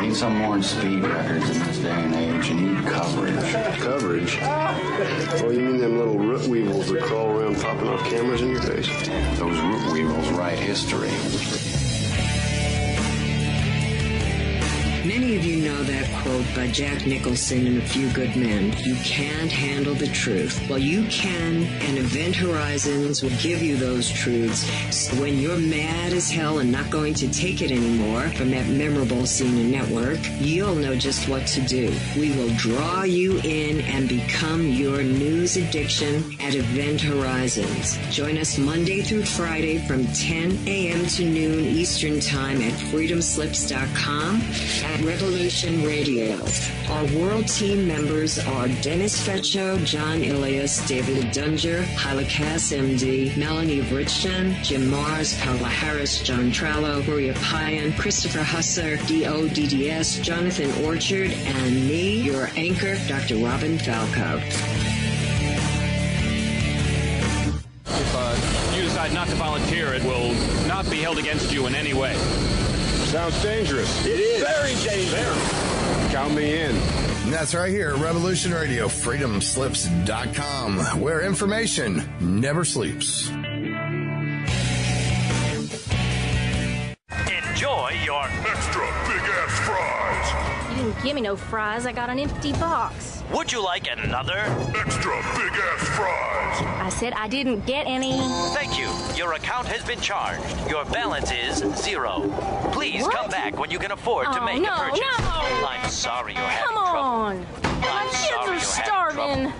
Need some more speed records in this day and age. You need coverage. Coverage? Oh, you mean them little root weevils that crawl around popping off cameras in your face? Those root weevils write history. Many of you know that quote by Jack Nicholson in A Few Good Men. You can't handle the truth. Well, you can, and Event Horizons will give you those truths. So when you're mad as hell and not going to take it anymore from that memorable CNN network, you'll know just what to do. We will draw you in and become your news addiction at Event Horizons. Join us Monday through Friday from 10 a.m. to noon Eastern Time at freedomslips.com. At Revolution Radio. Our world team members are Dennis Fetcho, John Ilias, David Dunger, Hyla Cass, MD, Melanie Bridgeton, Jim Mars, Paula Harris, John Trallo, Maria Payan, Christopher Husser, DODDS, Jonathan Orchard, and me, your anchor, Dr. Robin Falco. If you decide not to volunteer, it will not be held against you in any way. Sounds dangerous. It is. Very dangerous. Count me in. And that's right here at Revolution Radio, freedomslips.com, where information never sleeps. Enjoy your extra big-ass fries. You didn't give me no fries. I got an empty box. Would you like another? Extra big-ass fries. I said I didn't get any. Thank you. Your account has been charged. Your balance is 0. Please come back when you can afford to make a purchase. No. I'm sorry you're having trouble. trouble. Come on. My kids are starving.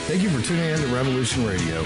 Thank you for tuning in to Revolution Radio.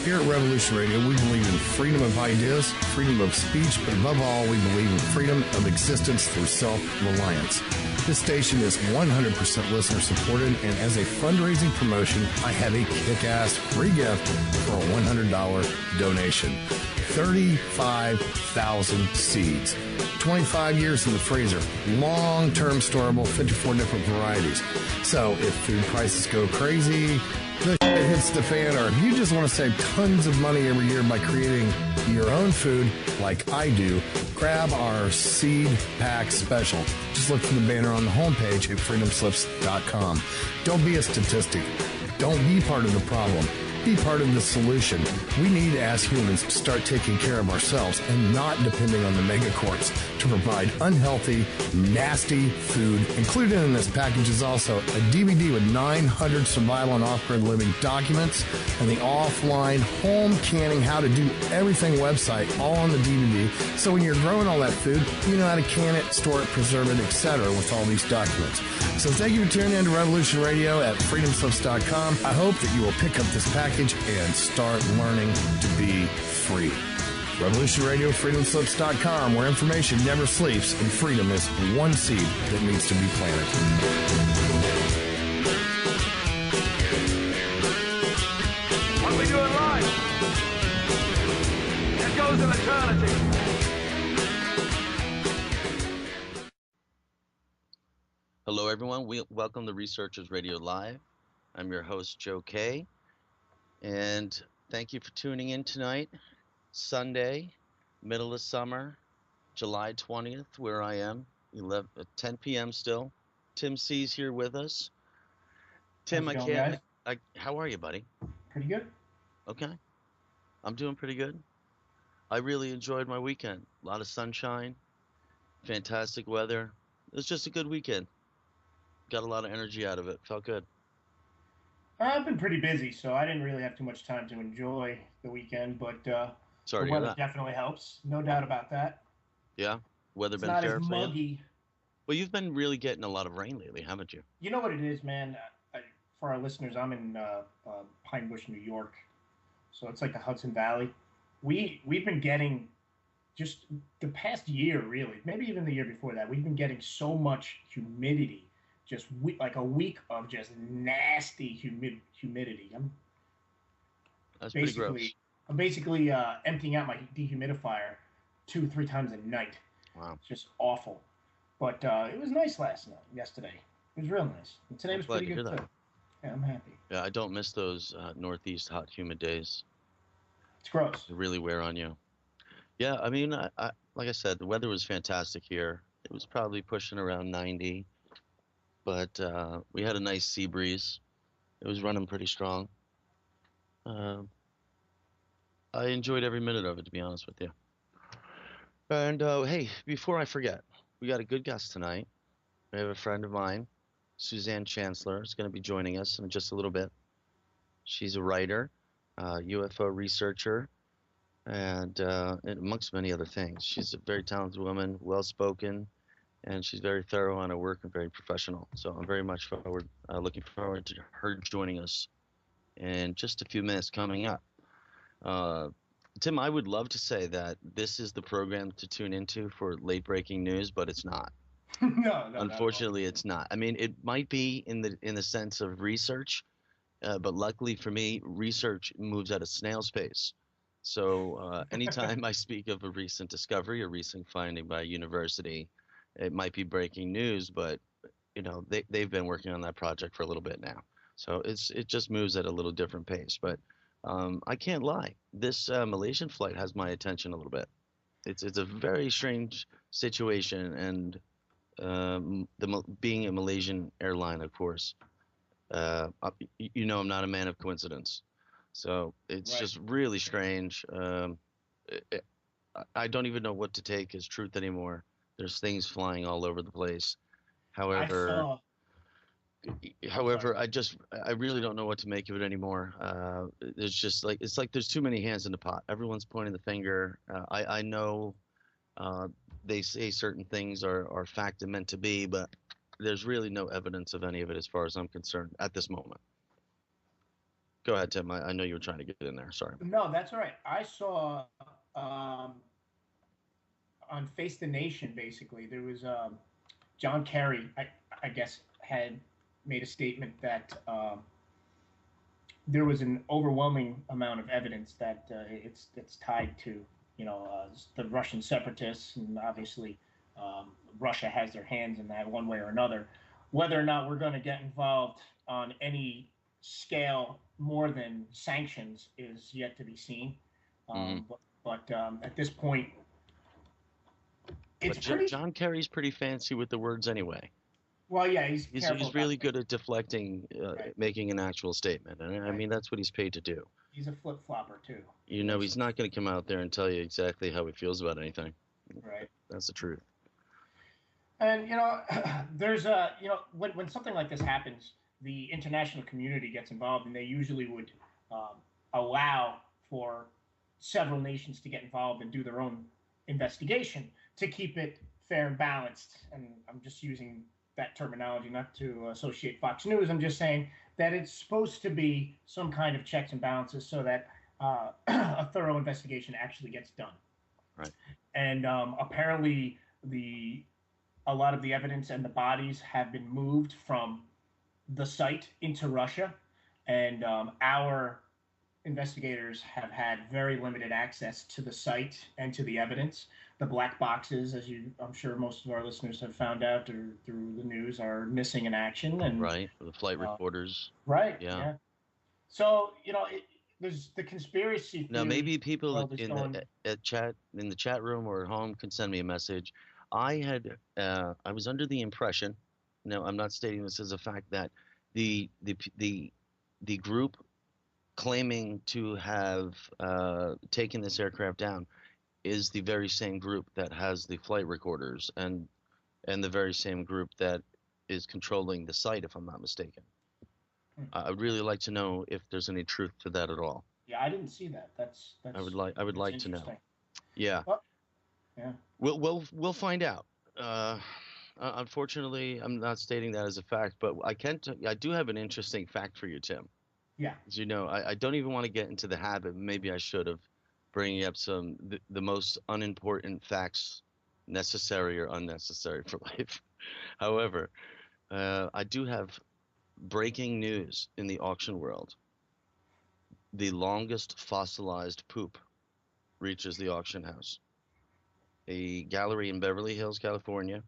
Here at Revolution Radio, we believe in freedom of ideas, freedom of speech, but above all, we believe in freedom of existence through self-reliance. This station is 100% listener-supported, and as a fundraising promotion, I have a kick-ass free gift for a $100 donation. 35,000 seeds. 25 years in the freezer. Long-term storable, 54 different varieties. So if food prices go crazy, the shit hits the fan, or if you just want to save tons of money every year by creating your own food like I do, grab our seed pack special. Just look for the banner on the homepage at freedomslips.com. Don't be a statistic. Don't be part of the problem. Be part of the solution. We need, as humans, to start taking care of ourselves and not depending on the megacorps to provide unhealthy, nasty food. Included in this package is also a DVD with 900 survival and off-grid living documents and the offline home canning how to do everything website all on the DVD. So when you're growing all that food, you know how to can it, store it, preserve it, etc. with all these documents. So thank you for tuning in to Revolution Radio at freedomslips.com. I hope that you will pick up this package and start learning to be free. Revolution Radio, freedomslips.com, where information never sleeps and freedom is one seed that needs to be planted. What we do in life, it goes in eternity. Hello, everyone. Welcome to Researchers Radio Live. I'm your host, Joe Kay. And thank you for tuning in tonight, Sunday, middle of summer, July 20th, where I am, 10 p.m. still. Tim C's here with us. Tim, how are you, buddy? Pretty good. Okay. I'm doing pretty good. I really enjoyed my weekend. A lot of sunshine, fantastic weather. It was just a good weekend. Got a lot of energy out of it. Felt good. I've been pretty busy, so I didn't really have too much time to enjoy the weekend, but the weather definitely helps. No doubt about that. Yeah? Weather been fair for you? Well, you've been really getting a lot of rain lately, haven't you? You know what it is, man? For our listeners, I'm in Pine Bush, New York, so it's like the Hudson Valley. We've been getting, just the past year, really, maybe even the year before that, we've been getting so much humidity. Just like a week of just nasty humidity. That's pretty gross. I'm basically emptying out my dehumidifier 2-3 times a night. Wow. It's just awful. But it was nice yesterday. It was real nice. And today was pretty good too. Yeah, I'm happy. Yeah, I don't miss those northeast hot, humid days. It's gross. They really wear on you. Yeah, I mean, like I said, the weather was fantastic here. It was probably pushing around 90, but we had a nice sea breeze. It was running pretty strong. I enjoyed every minute of it, to be honest with you. And hey, before I forget, we got a good guest tonight. We have a friend of mine, Suzanne Chancellor, is going to be joining us in just a little bit. She's a writer, UFO researcher, and amongst many other things. She's a very talented woman, well-spoken, and she's very thorough on her work and very professional. So I'm very much looking forward to her joining us in just a few minutes coming up. Tim, I would love to say that this is the program to tune into for late-breaking news, but it's not. No, unfortunately, it's not. I mean, it might be in the sense of research, but luckily for me, research moves at a snail's pace. So anytime I speak of a recent discovery, a recent finding by a university, it might be breaking news, but they've been working on that project for a little bit now. So it just moves at a little different pace. But I can't lie, this Malaysian flight has my attention a little bit. It's a very strange situation, and being a Malaysian airline, of course, I'm not a man of coincidence. So it's just really strange. I don't even know what to take as truth anymore. There's things flying all over the place. However, I really don't know what to make of it anymore. It's like there's too many hands in the pot. Everyone's pointing the finger. I know they say certain things are fact and meant to be, but there's really no evidence of any of it as far as I'm concerned at this moment. Go ahead, Tim. I know you were trying to get in there. Sorry. No, that's all right. I saw on Face the Nation, basically, there was John Kerry, I guess, had made a statement that there was an overwhelming amount of evidence that it's tied to, the Russian separatists, and obviously Russia has their hands in that one way or another. Whether or not we're going to get involved on any scale more than sanctions is yet to be seen. But at this point, John Kerry's pretty fancy with the words anyway. Well, yeah, he's really good at deflecting, making an actual statement. And I mean, that's what he's paid to do. He's a flip-flopper, too. He's not going to come out there and tell you exactly how he feels about anything. Right. That's the truth. And, there's when something like this happens, the international community gets involved, and they usually would allow for several nations to get involved and do their own investigation to keep it fair and balanced. And I'm just using that terminology not to associate Fox News. I'm just saying that it's supposed to be some kind of checks and balances so that a thorough investigation actually gets done. Right. And apparently a lot of the evidence and the bodies have been moved from the site into Russia, and our investigators have had very limited access to the site and to the evidence. The black boxes, as I'm sure most of our listeners have found out through the news, are missing in action. And right, the flight recorders. Right. Yeah. So there's the conspiracy. Now maybe people in the chat room or at home can send me a message. I was under the impression, no, I'm not stating this as a fact, that the group claiming to have taken this aircraft down is the very same group that has the flight recorders and the very same group that is controlling the site, if I'm not mistaken. I'd really like to know if there's any truth to that at all. Yeah, I didn't see that. That's I would like to know. Yeah. Well, yeah. We'll find out. Unfortunately, I'm not stating that as a fact, but I do have an interesting fact for you, Tim. Yeah. As you know, I don't even want to get into the habit, maybe I should have, bringing up the most unimportant facts, necessary or unnecessary for life. However, I do have breaking news in the auction world. The longest fossilized poop reaches the auction house. A gallery in Beverly Hills, California,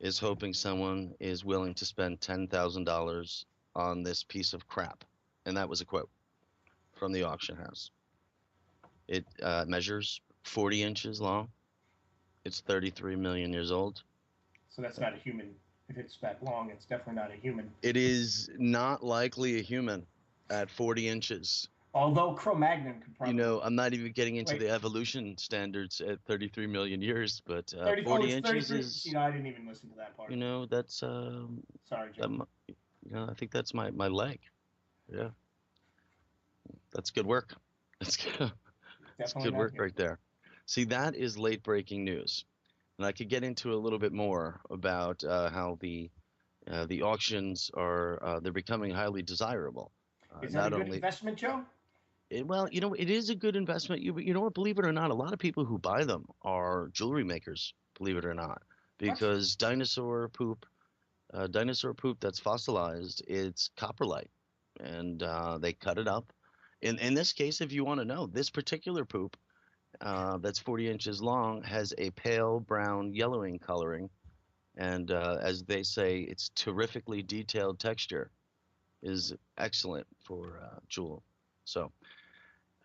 is hoping someone is willing to spend $10,000 on this piece of crap. And that was a quote from the auction house. It measures 40 inches long. It's 33 million years old. So that's not a human. If it's that long, it's definitely not a human. It is not likely a human at 40 inches. Although Cro-Magnon could probably... I'm not even getting into the evolution standards at 33 million years, but 40 inches is... I didn't even listen to that part. That's... Sorry, Joe. I think that's my leg. Yeah. That's good work. That's good work right there. See, that is late-breaking news. And I could get into a little bit more about how the auctions are they're becoming highly desirable. Is that a good investment, Joe? It is a good investment. You know what? Believe it or not, a lot of people who buy them are jewelry makers. Believe it or not, because dinosaur poop that's fossilized, it's coprolite, and they cut it up. In this case, if you want to know, this particular poop that's 40 inches long has a pale brown yellowing coloring, and as they say, its terrifically detailed texture is excellent for jewel. So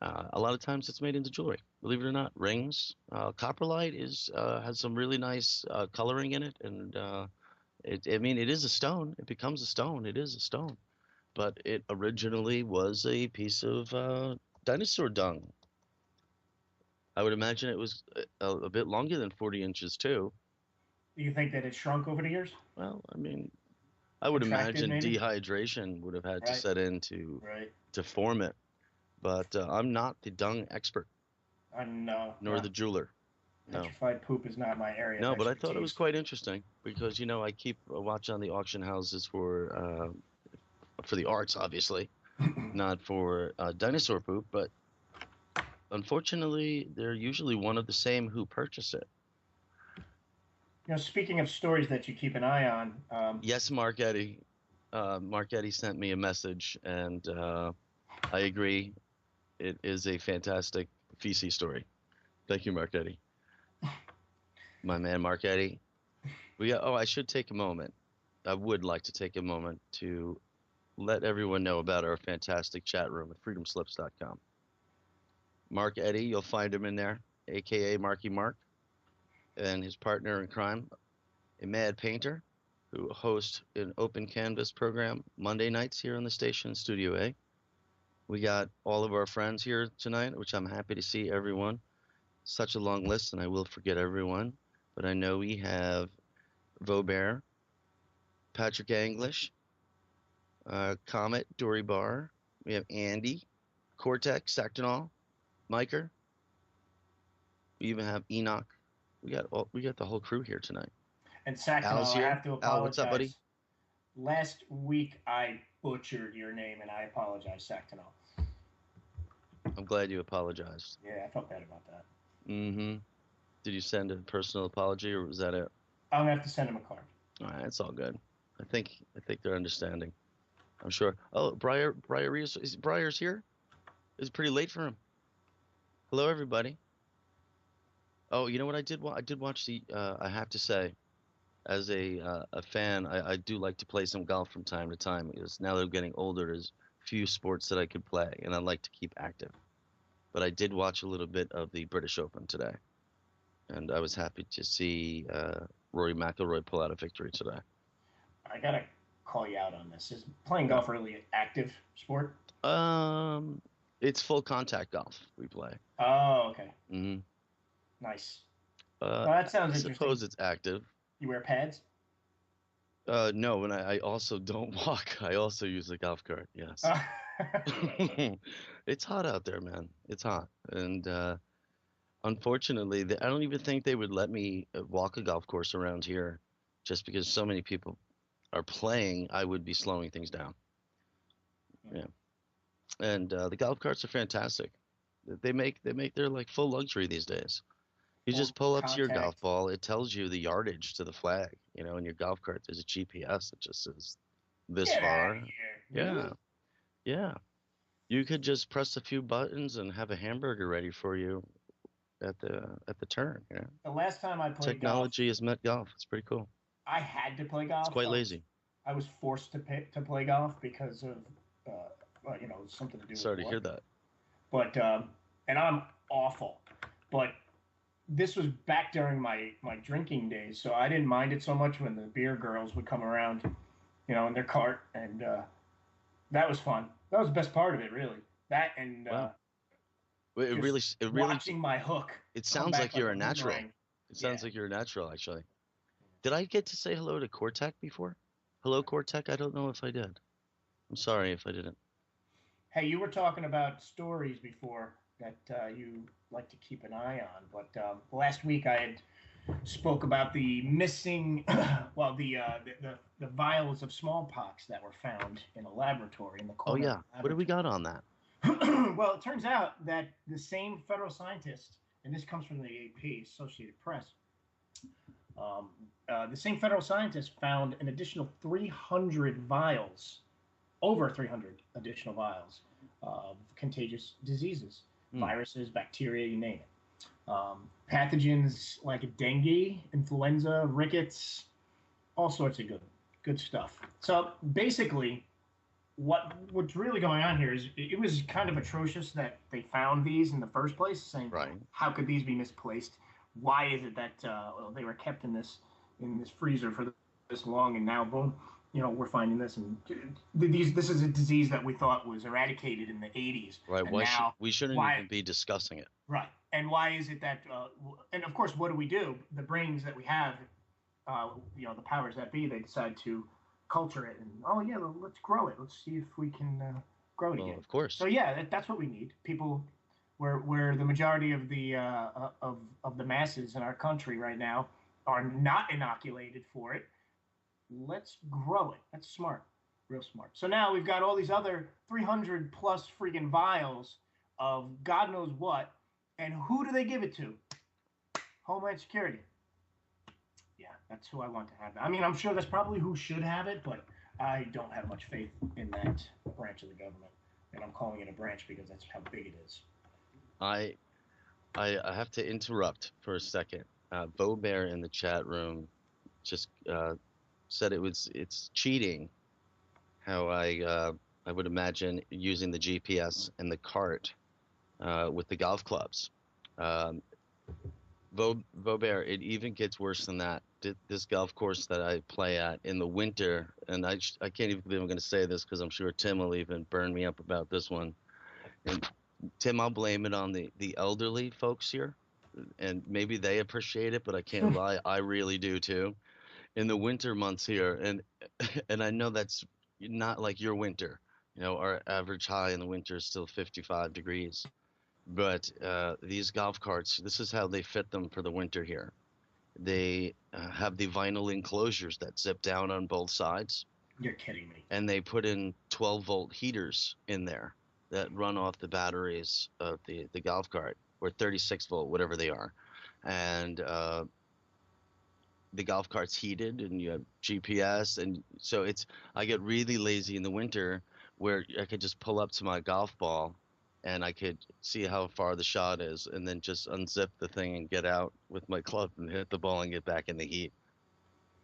a lot of times it's made into jewelry. Believe it or not, rings. Coprolite has some really nice coloring in it, and it is a stone. It becomes a stone. It is a stone, but it originally was a piece of dinosaur dung. I would imagine it was a bit longer than 40 inches too. Do you think that it shrunk over the years? Well, I would imagine maybe? Dehydration would have had to set in to form it. But I'm not the dung expert. Nor the jeweler. Petrified poop is not my area. No, but I thought it was quite interesting because I keep a watch on the auction houses for the arts, obviously, not for dinosaur poop. But unfortunately, they're usually one of the same who purchase it. Speaking of stories that you keep an eye on. Yes, Mark Eddy. Mark Eddy sent me a message, and I agree. It is a fantastic feces story. Thank you, Mark Eddy. My man, Mark Eddy. I should take a moment. I would like to take a moment to let everyone know about our fantastic chat room at freedomslips.com. Mark Eddy, you'll find him in there, a.k.a. Marky Mark, and his partner in crime, a mad painter who hosts an open canvas program Monday nights here on the station, Studio A. We got all of our friends here tonight, which I'm happy to see everyone. Such a long list, and I will forget everyone. But I know we have Vaubear, Patrick English, Comet, Dory Barr. We have Andy, Cortex, Sactinol, Miker. We even have Enoch. We got the whole crew here tonight. And Sactinol, Al's here. I have to apologize. Al, what's up, buddy? Last week I butchered your name, and I apologize, Sactinol. I'm glad you apologized. Yeah, I felt bad about that. Mm-hmm. Did you send a personal apology, or was that it? I'm gonna have to send him a card. All right, it's all good. I think they're understanding. I'm sure. Oh, Briar's here. It's pretty late for him. Hello, everybody. Oh, you know what I did? I did watch the. I have to say, as a fan, I do like to play some golf from time to time because now that I'm getting older, there's few sports that I could play, and I like to keep active. But I did watch a little bit of the British Open today, and I was happy to see Rory McIlroy pull out a victory today. I gotta call you out on this. Is playing golf really an active sport? It's full contact golf we play. Oh, okay. Mm-hmm. Nice. Well, that sounds interesting. I suppose it's active. You wear pads? No, and I also don't walk. I also use a golf cart, yes. It's hot out there, man. It's hot. And unfortunately, I don't even think they would let me walk a golf course around here just because so many people are playing. I would be slowing things down. Yeah. And the golf carts are fantastic. They make their like full luxury these days. You just pull up to your golf ball. It tells you the yardage to the flag. In your golf cart, there's a GPS that just says this far. Yeah. Yeah. You could just press a few buttons and have a hamburger ready for you at the turn. The last time I played Technology has met golf. It's pretty cool. I had to play golf. It's quite lazy. I was forced to play golf because of something to do. Sorry with to hear work. that. But and I'm awful. But this was back during my drinking days, so I didn't mind it so much when the beer girls would come around, in their cart, and that was fun. That was the best part of it, really. That and Wow. It really watching my hook. It sounds like you're a natural. boomerang. It sounds like you're a natural, actually. Did I get to say hello to Cortec before? Hello, Cortec. I don't know if I did. I'm sorry if I didn't. Hey, you were talking about stories before that you like to keep an eye on, but last week I had spoke about the missing, the vials of smallpox that were found in a laboratory in the Oh corner. yeah, what do we got on that? Well, it turns out that the same federal scientist, and this comes from the AP, Associated Press, the same federal scientist found an additional 300 vials, over 300 additional vials of contagious diseases, viruses, bacteria, you name it. Pathogens like dengue, influenza, rickets, all sorts of good stuff. So basically, what's really going on here is it was kind of atrocious that they found these in the first place, saying, how could these be misplaced? Why is it that they were kept in this freezer for this long, and now boom, we're finding this, and this is a disease that we thought was eradicated in the 80s. Right. We shouldn't even be discussing it. Right. And why is it that? And of course, what do? The brains that we have, the powers that be, they decide to culture it, and let's grow it. Let's see if we can grow it again. Of course. So yeah, that's what we need. People, where the majority of the of the masses in our country right now are not inoculated for it. Let's grow it. That's smart, real smart. So now we've got all these other 300 plus freaking vials of God knows what, and who do they give it to? Homeland Security. Yeah, that's who I want to have it. I mean, I'm sure that's probably who should have it, but I don't have much faith in that branch of the government, and I'm calling it a branch because that's how big it is. I have to interrupt for a second. Bo Bear in the chat room just said it's cheating how I would imagine using the GPS and the cart with the golf clubs. Bo Bear, it even gets worse than that. This golf course that I play at in the winter, and I can't even believe I'm going to say this because I'm sure Tim will even burn me up about this one. And Tim, I'll blame it on the elderly folks here, and maybe they appreciate it, but I can't lie, I really do too. In the winter months here, and I know that's not like your winter. Our average high in the winter is still 55 degrees. But these golf carts, this is how they fit them for the winter here. They have the vinyl enclosures that zip down on both sides. You're kidding me. And they put in 12-volt heaters in there that run off the batteries of the golf cart, or 36-volt, whatever they are. And the golf cart's heated, and you have GPS. And so I get really lazy in the winter where I could just pull up to my golf ball and I could see how far the shot is, and then just unzip the thing and get out with my club and hit the ball and get back in the heat.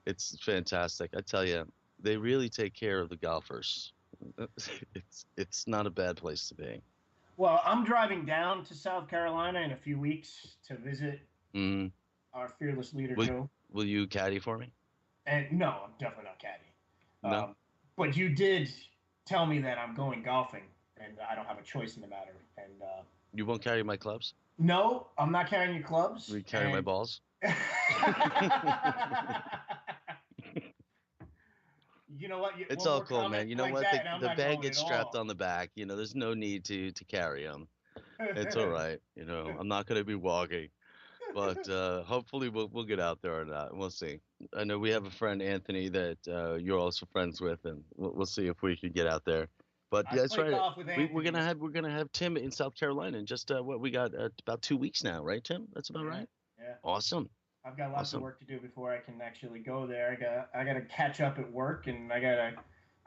It's fantastic. I tell you, they really take care of the golfers. It's not a bad place to be. Well, I'm driving down to South Carolina in a few weeks to visit our fearless leader, Joe. Will you caddy for me? And no, I'm definitely not caddy. No. But you did tell me that I'm going golfing, and I don't have a choice in the matter. And you won't carry my clubs? No, I'm not carrying your clubs. Will you carry my balls? You know what? It's all cool, man. You know what? The bag gets strapped on the back. There's no need to carry them. It's all right. I'm not going to be walking. But hopefully we'll get out there or not. We'll see. I know we have a friend, Anthony, that you're also friends with, and we'll see if we can get out there. But yeah, that's right. We're gonna have Tim in South Carolina in just what we got about 2 weeks now, right, Tim? That's about right. Yeah. Awesome. I've got lots of work to do before I can actually go there. I got to catch up at work, and I got to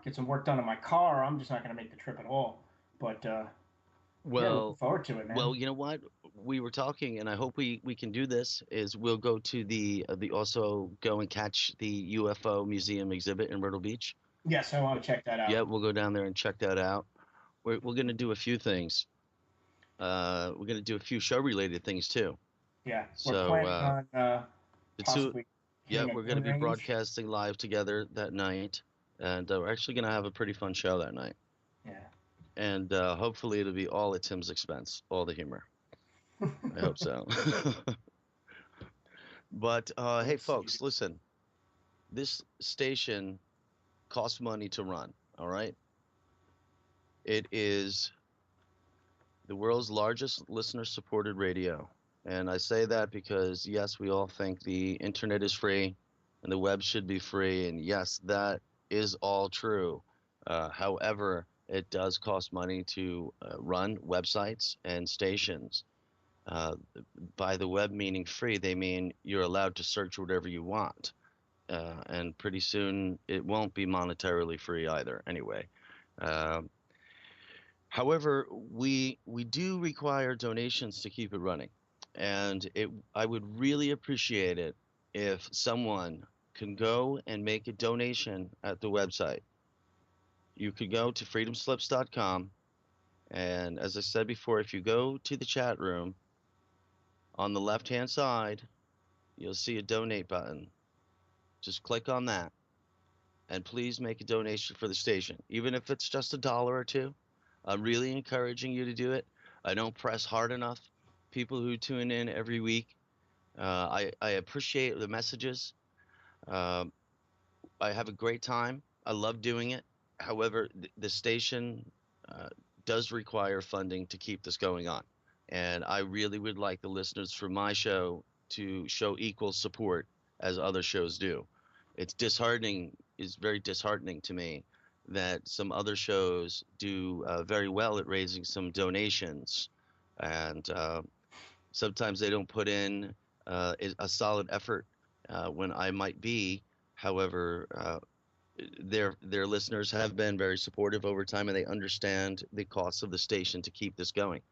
get some work done on my car. I'm just not going to make the trip at all. But looking forward to it, man. Well, you know what? We were talking, and I hope we can do this. Is we'll go to the also go and catch the UFO museum exhibit in Myrtle Beach. Yes, I want to check that out. Yeah, we'll go down there and check that out. We're going to do a few things. We're going to do a few show related things too. Yeah, so we're planning on possibly. Yeah, we're going to be broadcasting live together that night, and we're actually going to have a pretty fun show that night. Yeah. And hopefully it'll be all at Tim's expense, all the humor. I hope so. But hey, folks, listen. This station costs money to run. All right. It is the world's largest listener-supported radio. And I say that because, yes, we all think the internet is free and the web should be free. And, yes, that is all true. However, it does cost money to run websites and stations. By the web meaning free, they mean you're allowed to search whatever you want. And pretty soon it won't be monetarily free either anyway. However, we do require donations to keep it running. And I would really appreciate it if someone can go and make a donation at the website. You could go to freedomslips.com, and as I said before, if you go to the chat room, on the left-hand side, you'll see a donate button. Just click on that, and please make a donation for the station, even if it's just $1 or $2. I'm really encouraging you to do it. I don't press hard enough. People who tune in every week, I appreciate the messages. I have a great time. I love doing it. However, the station does require funding to keep this going on. And I really would like the listeners for my show to show equal support as other shows do. It's very disheartening to me that some other shows do very well at raising some donations. And sometimes they don't put in a solid effort when I might be. However, their listeners have been very supportive over time, and they understand the costs of the station to keep this going.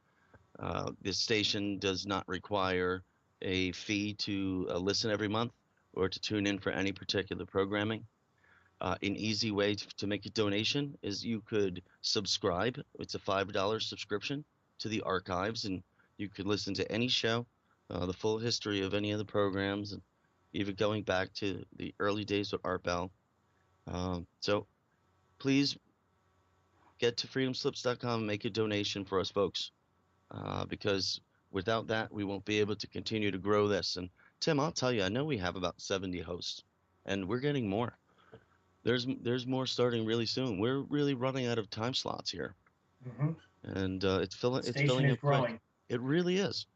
This station does not require a fee to listen every month or to tune in for any particular programming. An easy way to make a donation is you could subscribe. It's a $5 subscription to the archives, and you could listen to any show, the full history of any of the programs, and even going back to the early days with Art Bell. So please get to freedomslips.com and make a donation for us folks, because without that, we won't be able to continue to grow this. And Tim, I'll tell you, I know we have about 70 hosts, and we're getting more. There's more starting really soon. We're really running out of time slots here. Mm-hmm. And it's filling up growing. quick. It really is.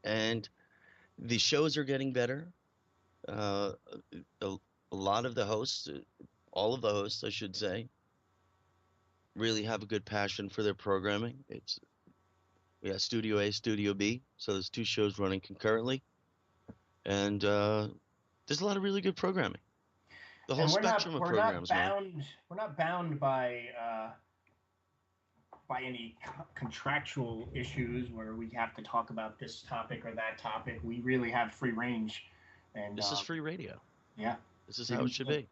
And the shows are getting better. A lot of the hosts, all of the hosts, I should say, really have a good passion for their programming. We got Studio A, Studio B, so there's 2 shows running concurrently. And there's a lot of really good programming. The whole spectrum of programs. We're not bound by any contractual issues where we have to talk about this topic or that topic. We really have free range. And this is free radio. Yeah. This is how it should be.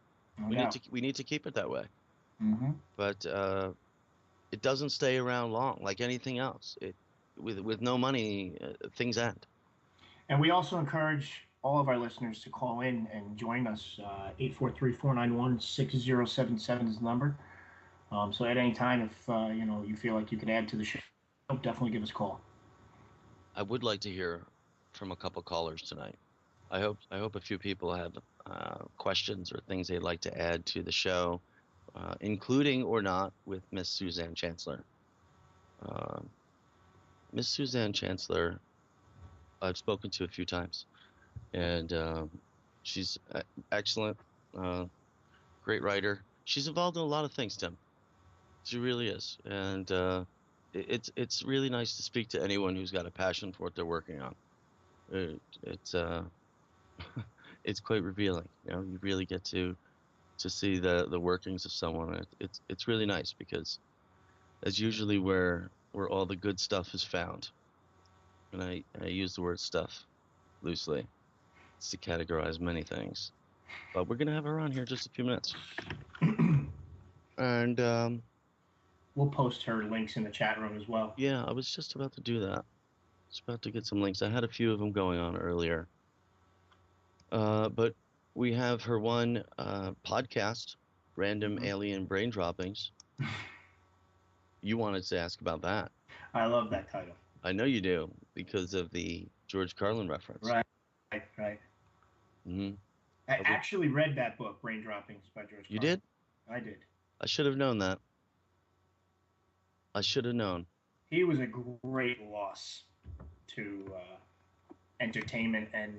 We need to keep it that way. Mm-hmm. But it doesn't stay around long, like anything else. With no money, things end. And we also encourage all of our listeners to call in and join us. 843-491-6077 is the number. So at any time, if you feel like you could add to the show, definitely give us a call. I would like to hear from a couple callers tonight. I hope a few people have questions or things they'd like to add to the show, including or not with Miss Suzanne Chancellor. Miss Suzanne Chancellor, I've spoken to a few times, and she's excellent, great writer. She's involved in a lot of things, Tim. She really is, and it's really nice to speak to anyone who's got a passion for what they're working on. It's quite revealing. You really get to see the workings of someone. It's really nice because that's usually where where all the good stuff is found. And I use the word stuff loosely. It's to categorize many things. But we're going to have her on here in just a few minutes. And we'll post her links in the chat room as well. Yeah, I was just about to do that. I was about to get some links. I had a few of them going on earlier. But we have her one podcast, Random Alien Brain Droppings. You wanted to ask about that. I love that title. I know you do, because of the George Carlin reference. Right. Mm-hmm. I actually read that book, Brain Droppings, by George Carlin. You did? I did. I should have known that. I should have known. He was a great loss to entertainment and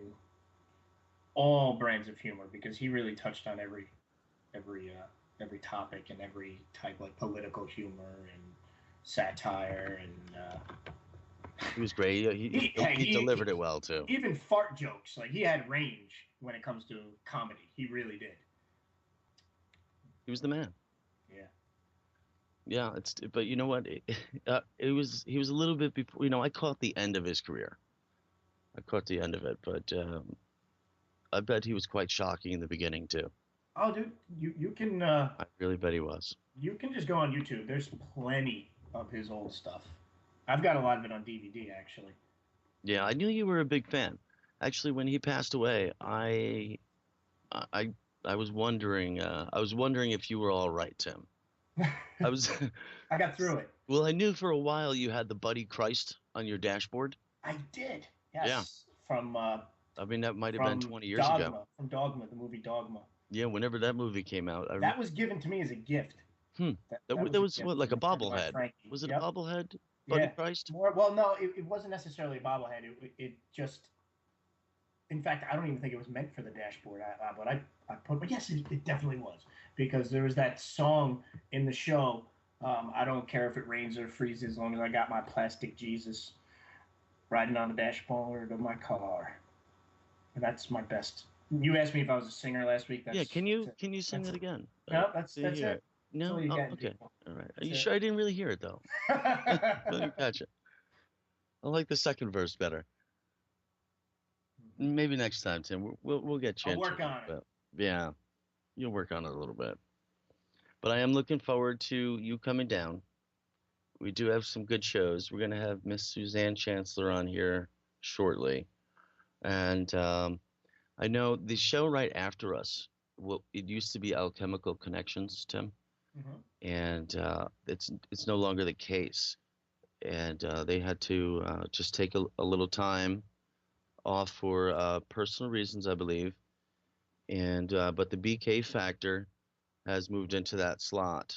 all brands of humor, because he really touched on every topic and every type, like political humor and satire, and he was great. He delivered it well too. Even fart jokes, like he had range when it comes to comedy. He really did. He was the man. Yeah. Yeah, but you know what? He was a little bit before. I caught the end of his career. I caught the end of it, but I bet he was quite shocking in the beginning too. Oh, dude, you can. I really bet he was. You can just go on YouTube. There's plenty of his old stuff. I've got a lot of it on DVD, actually. Yeah, I knew you were a big fan. Actually, when he passed away, I was wondering. I was wondering if you were all right, Tim. I got through it. Well, I knew for a while you had the Buddy Christ on your dashboard. I did. Yes. Yeah. From. I mean, that might have been 20 years ago. From Dogma, the movie Dogma. Yeah, whenever that movie came out. That was given to me as a gift. That was what, like a bobblehead? Was it a bobblehead? Buddy Christ? Well, no, it wasn't necessarily a bobblehead. It just, in fact, I don't even think it was meant for the dashboard. But yes, it definitely was, because there was that song in the show. I don't care if it rains or freezes, as long as I got my plastic Jesus riding on the dashboard of my car. And that's my best. You asked me if I was a singer last week. Can you sing it again? No, that's it. No, okay, all right. Are you sure? I didn't really hear it though. Let me catch it. I like the second verse better. Maybe next time, Tim. We'll get you. I'll work on it. Yeah, you'll work on it a little bit. But I am looking forward to you coming down. We do have some good shows. We're gonna have Miss Suzanne Chancellor on here shortly, and I know the show right after us. Well, it used to be Alchemical Connections, Tim. Mm-hmm. And it's no longer the case, and they had to just take a little time off for personal reasons, I believe. And but the BK Factor has moved into that slot.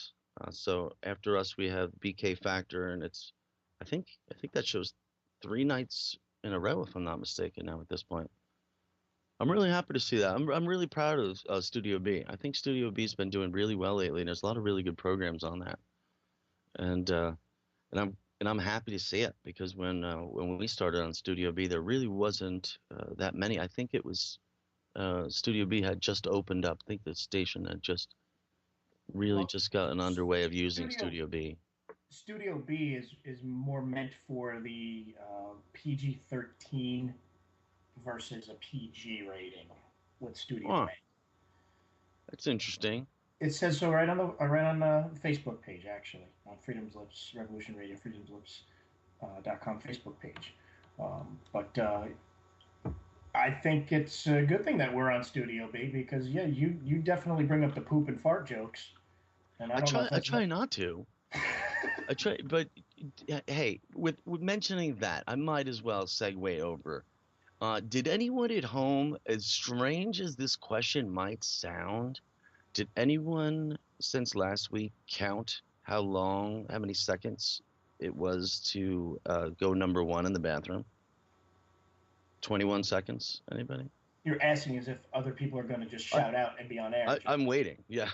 So after us, we have BK Factor, and I think that show's 3 nights in a row, if I'm not mistaken. Now at this point. I'm really happy to see that. I'm really proud of Studio B. I think Studio B's been doing really well lately, and there's a lot of really good programs on that. And I'm happy to see it, because when we started on Studio B, there really wasn't that many. I think it was Studio B had just opened up. I think the station had just gotten underway of using Studio B. Studio B is more meant for the PG-13. Versus a PG rating with Studio A. That's interesting. It says so right on the Facebook page, actually, on Freedom's Lips, Revolution Radio, freedomslips.com Facebook page. But I think it's a good thing that we're on Studio B, because you definitely bring up the poop and fart jokes. And I try not to. I try, but hey, with mentioning that, I might as well segue over. Did anyone at home, as strange as this question might sound, did anyone since last week count how many seconds it was to go number 1 in the bathroom? 21 seconds? Anybody? You're asking as if other people are going to just shout out and be on air. I'm waiting. Yeah.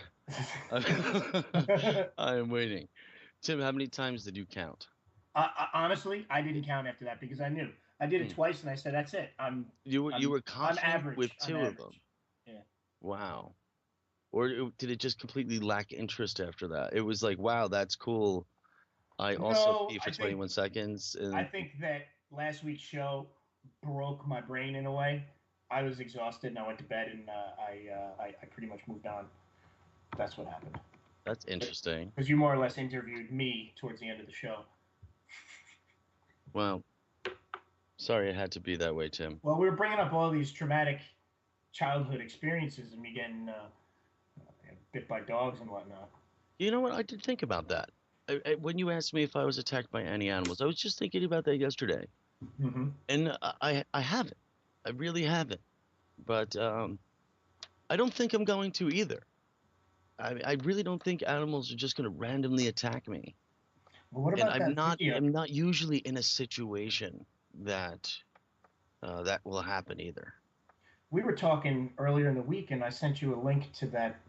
I'm waiting. Tim, how many times did you count? Honestly, I didn't count after that, because I knew. I did it twice, and I said, "That's it." You were confident with 2 of them. Yeah. Wow. Or did it just completely lack interest after that? It was like, wow, that's cool. I also pee for 21 seconds. And I think that last week's show broke my brain in a way. I was exhausted and I went to bed and I pretty much moved on. That's what happened. That's interesting. Because you more or less interviewed me towards the end of the show. Well, sorry it had to be that way, Tim. Well, we were bringing up all these traumatic childhood experiences and me getting bit by dogs and whatnot. You know what? I did think about that. When you asked me if I was attacked by any animals, I was just thinking about that yesterday. Mm-hmm. And I haven't. I really haven't. But I don't think I'm going to either. I really don't think animals are just going to randomly attack me. Well, what about and that video? I'm not usually in a situation that that will happen either. We were talking earlier in the week, and I sent you a link to that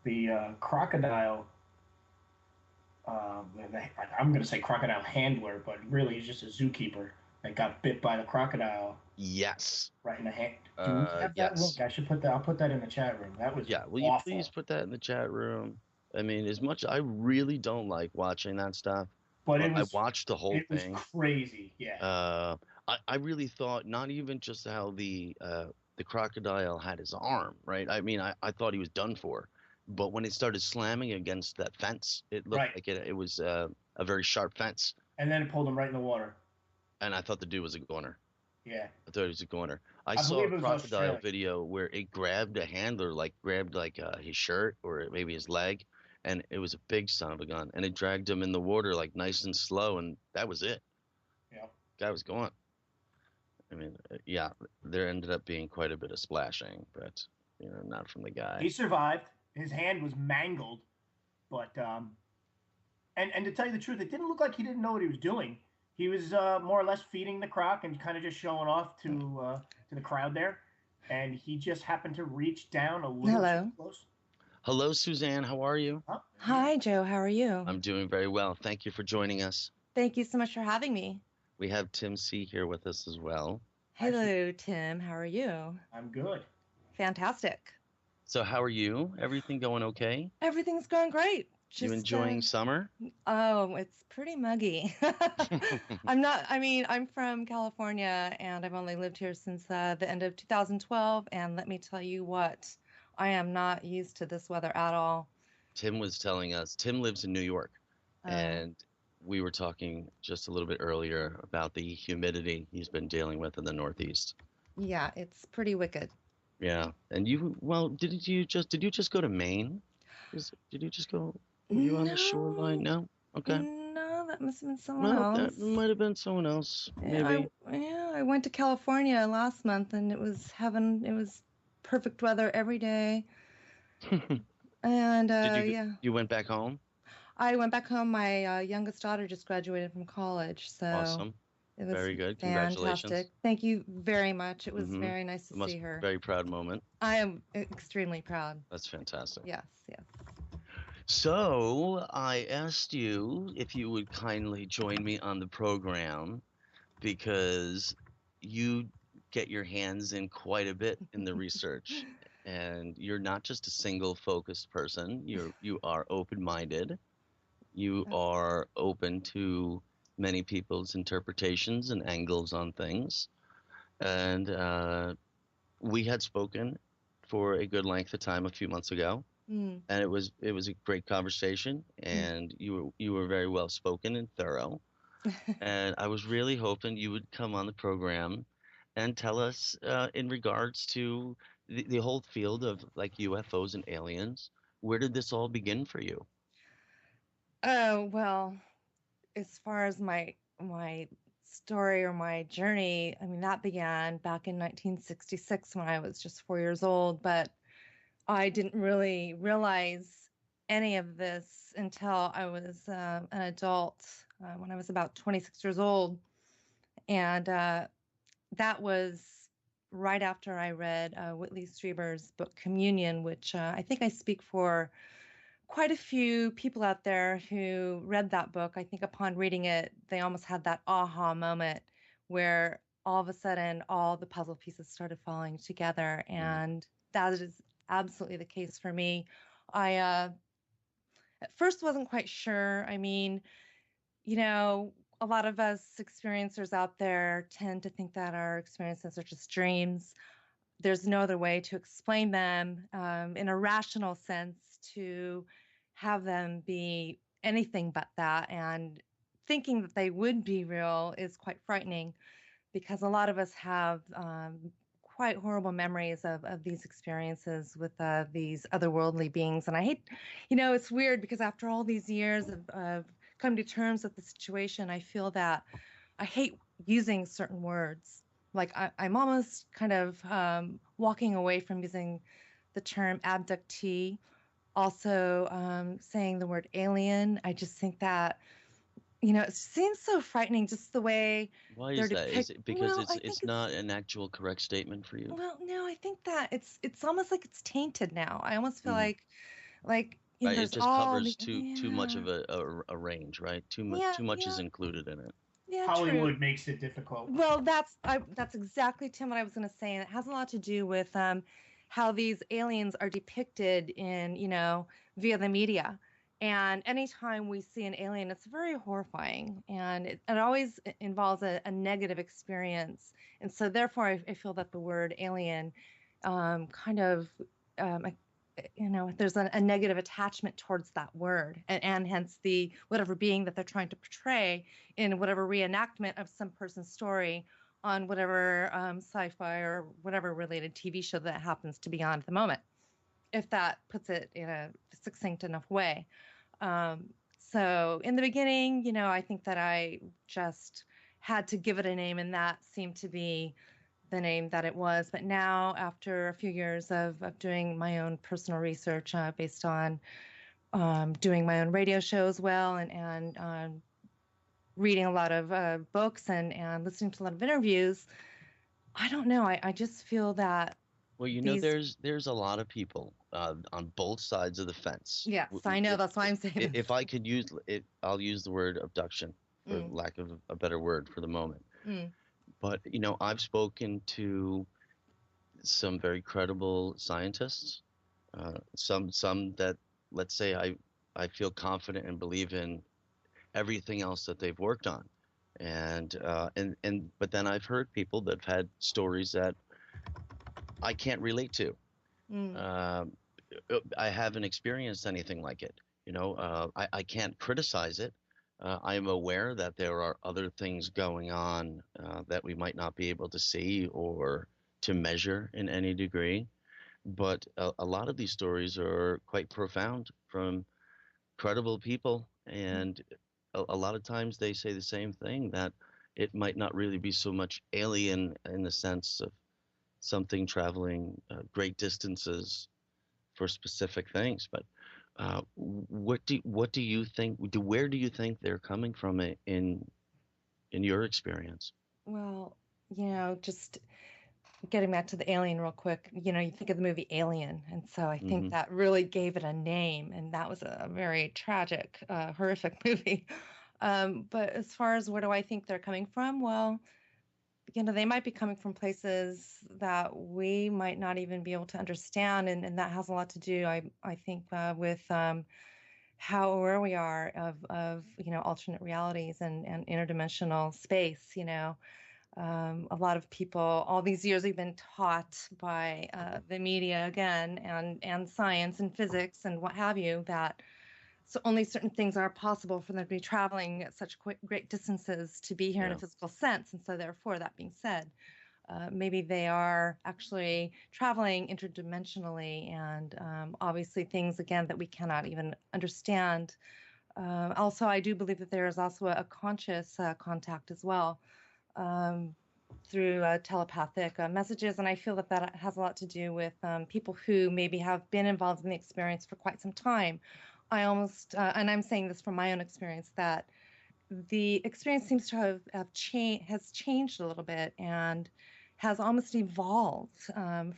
the crocodile. I'm going to say crocodile handler, but really he's just a zookeeper that got bit by the crocodile. Yes. Right in the hand. Do we have that link? I should put that. I'll put that in the chat room. That was Will awful. You please put that in the chat room? I mean, as much I really don't like watching that stuff, but I watched the whole thing. It was crazy. Yeah. I really thought not even just how the crocodile had his arm, right? I mean, I thought he was done for. But when it started slamming against that fence, it looked like it was a very sharp fence. And then it pulled him right in the water. And I thought the dude was a goner. Yeah. I thought he was a goner. I saw a crocodile video where it grabbed a handler, grabbed his shirt or maybe his leg, and it was a big son of a gun. And it dragged him in the water nice and slow, and that was it. Yeah. Guy was gone. I mean, yeah, there ended up being quite a bit of splashing, but not from the guy. He survived. His hand was mangled, but and to tell you the truth, it didn't look like he didn't know what he was doing. He was more or less feeding the croc and kind of just showing off to the crowd there, and he just happened to reach down a little too close. Hello, Suzanne. How are you? Huh? Hi, Joe. How are you? I'm doing very well. Thank you for joining us. Thank you so much for having me. We have Tim C. here with us as well. Hello, Tim. How are you? I'm good. Fantastic. So how are you? Everything going okay? Everything's going great. You enjoying summer? Oh, it's pretty muggy. I'm from California, and I've only lived here since the end of 2012. And let me tell you what, I am not used to this weather at all. Tim was telling us, Tim lives in New York, and we were talking just a little bit earlier about the humidity he's been dealing with in the Northeast. Yeah, it's pretty wicked. Yeah, and did you just go to Maine? Did you just go? Were you on the shoreline? No. Okay. No, that must have been someone else. That might have been someone else. Maybe. I went to California last month, and it was heaven. It was perfect weather every day. And you went back home? I went back home. My youngest daughter just graduated from college, so awesome. It was very good. Fantastic. Congratulations. Thank you very much. It was very nice to see her. Very proud moment. I am extremely proud. That's fantastic. Yes. So I asked you if you would kindly join me on the program because you get your hands in quite a bit in the research. And you're not just a single focused person. You are open-minded. You are open to many people's interpretations and angles on things. And we had spoken for a good length of time a few months ago. And it was a great conversation, and you were very well spoken and thorough. And I was really hoping you would come on the program and tell us in regards to the whole field of UFOs and aliens. Where did this all begin for you? Oh, well, as far as my story or my journey, I mean, that began back in 1966 when I was just 4 years old, but I didn't really realize any of this until I was an adult, when I was about 26 years old. And that was right after I read Whitley Strieber's book Communion, which I think I speak for quite a few people out there who read that book. I think upon reading it, they almost had that aha moment where all of a sudden all the puzzle pieces started falling together. And that is absolutely the case for me. I at first wasn't quite sure. I mean, you know, a lot of us experiencers out there tend to think that our experiences are just dreams. There's no other way to explain them in a rational sense, to have them be anything but that. And thinking that they would be real is quite frightening, because a lot of us have quite horrible memories of these experiences with these otherworldly beings. And I hate, it's weird, because after all these years of coming to terms with the situation, I feel that I hate using certain words. Like I'm almost kind of walking away from using the term abductee. Also, saying the word alien. I just think that, it seems so frightening, just the way Why they're is that? Is depicted. it because it's not an actual correct statement for you? Well, no, I think that it's almost like it's tainted now. I almost feel like Right, it there's just all covers too much of a range, right? Too much is included in it. Yeah, Hollywood true. makes it difficult. Well, that's exactly, Tim, what I was going to say, and it has a lot to do with how these aliens are depicted in, via the media. And anytime we see an alien, it's very horrifying, and it always involves a negative experience. And so, therefore, I feel that the word alien kind of, um, there's a negative attachment towards that word, and hence the whatever being that they're trying to portray in whatever reenactment of some person's story on whatever sci-fi or whatever related TV show that happens to be on at the moment, if that puts it in a succinct enough way. So in the beginning, I think that I just had to give it a name, and that seemed to be the name that it was. But now, after a few years of doing my own personal research based on doing my own radio show as well, and reading a lot of books and listening to a lot of interviews, I don't know. I just feel that Well, there's a lot of people on both sides of the fence. Yes, I know. That's why I'm saying this. If I could use it, I'll use the word abduction, for lack of a better word for the moment. But, I've spoken to some very credible scientists, some that, let's say, I feel confident and believe in everything else that they've worked on. But then I've heard people that have had stories that I can't relate to. I haven't experienced anything like it. I can't criticize it. I am aware that there are other things going on that we might not be able to see or to measure in any degree. But a lot of these stories are quite profound from credible people. And a lot of times they say the same thing, that it might not really be so much alien in the sense of something traveling great distances for specific things. But what do you think? Where do you think they're coming from in your experience? Well, just getting back to the alien real quick, you think of the movie Alien, and so I think that really gave it a name, and that was a very tragic, horrific movie. But as far as where do I think they're coming from, well, they might be coming from places that we might not even be able to understand, and that has a lot to do, I think, with how aware we are of alternate realities and interdimensional space. A lot of people, all these years, we've been taught by the media again, and science and physics and what have you, that so only certain things are possible for them to be traveling at such great distances to be here in a physical sense. And so therefore, that being said, maybe they are actually traveling interdimensionally, and obviously things, again, that we cannot even understand. Also, I do believe that there is also a conscious contact as well, through telepathic messages. And I feel that that has a lot to do with people who maybe have been involved in the experience for quite some time. I almost, and I'm saying this from my own experience, that the experience seems to have changed a little bit, and has almost evolved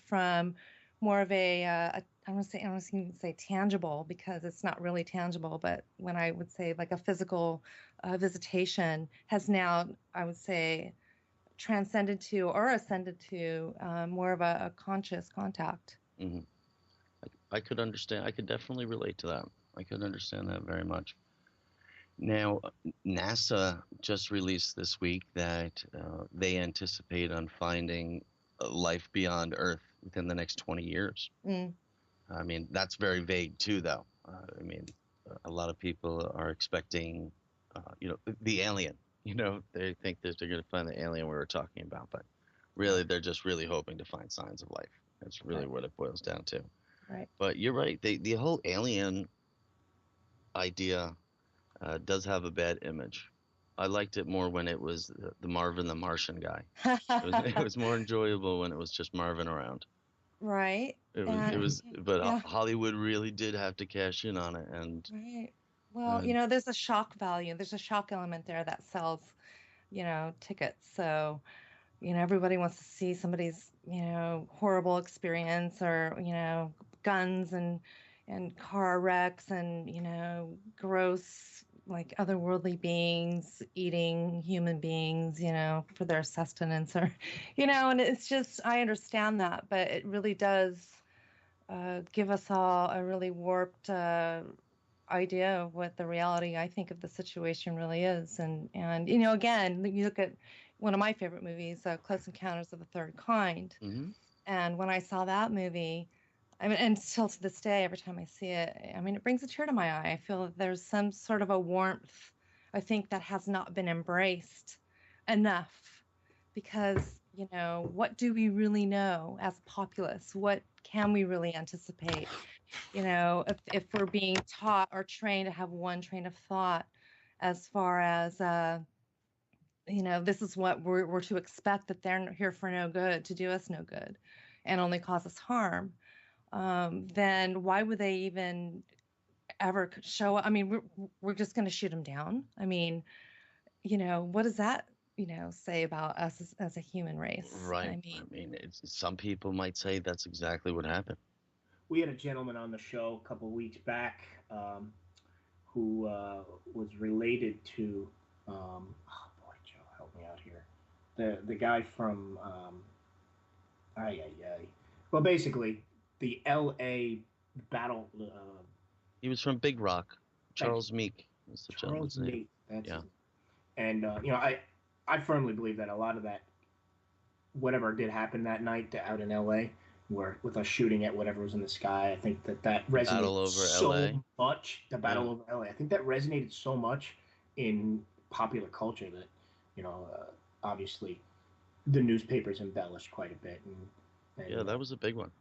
from more of I don't even say tangible, because it's not really tangible, but when I would say like a physical visitation, has now, I would say, transcended to or ascended to more of a conscious contact. I could understand. I could definitely relate to that. I could understand that very much. Now, NASA just released this week that they anticipate on finding life beyond Earth within the next 20 years. I mean, that's very vague too, though. I mean, a lot of people are expecting, the alien. They think that they're going to find the alien we were talking about, but really, they're just really hoping to find signs of life. That's really what it boils down to. Right. But you're right. The whole alien idea does have a bad image. I liked it more when it was the Marvin the Martian guy. It was more enjoyable when it was just Marvin around. Right. But Hollywood really did have to cash in on it, and right. Well, there's a shock value. There's a shock element there that sells, tickets. So, everybody wants to see somebody's, horrible experience, or, guns and car wrecks and, gross, like, otherworldly beings eating human beings, for their sustenance, or, and it's just, I understand that, but it really does give us all a really warped idea of what the reality, I think, of the situation really is. And again, you look at one of my favorite movies, Close Encounters of the Third Kind. Mm-hmm. And when I saw that movie, I mean, and still to this day, every time I see it, I mean, it brings a tear to my eye. I feel that there's some sort of a warmth, I think, that has not been embraced enough, because, what do we really know as a populace? What can we really anticipate? If we're being taught or trained to have one train of thought as far as, this is what we're to expect, that they're here for no good, to do us no good, and only cause us harm, then why would they even ever show up? I mean, we're just going to shoot them down. I mean, what does that, say about us as a human race? Right. I mean, some people might say that's exactly what happened. We had a gentleman on the show a couple of weeks back who was related to, oh boy, Joe, help me out here. The guy from, well, basically, the L.A. battle. He was from Big Rock. Charles Meek was the gentleman's name. Meek, that's it. And, I firmly believe that a lot of that, whatever did happen that night out in L.A., where with us shooting at whatever was in the sky, I think that resonated so much. The battle over LA. I think that resonated so much in popular culture that, obviously, the newspapers embellished quite a bit. And that was a big one.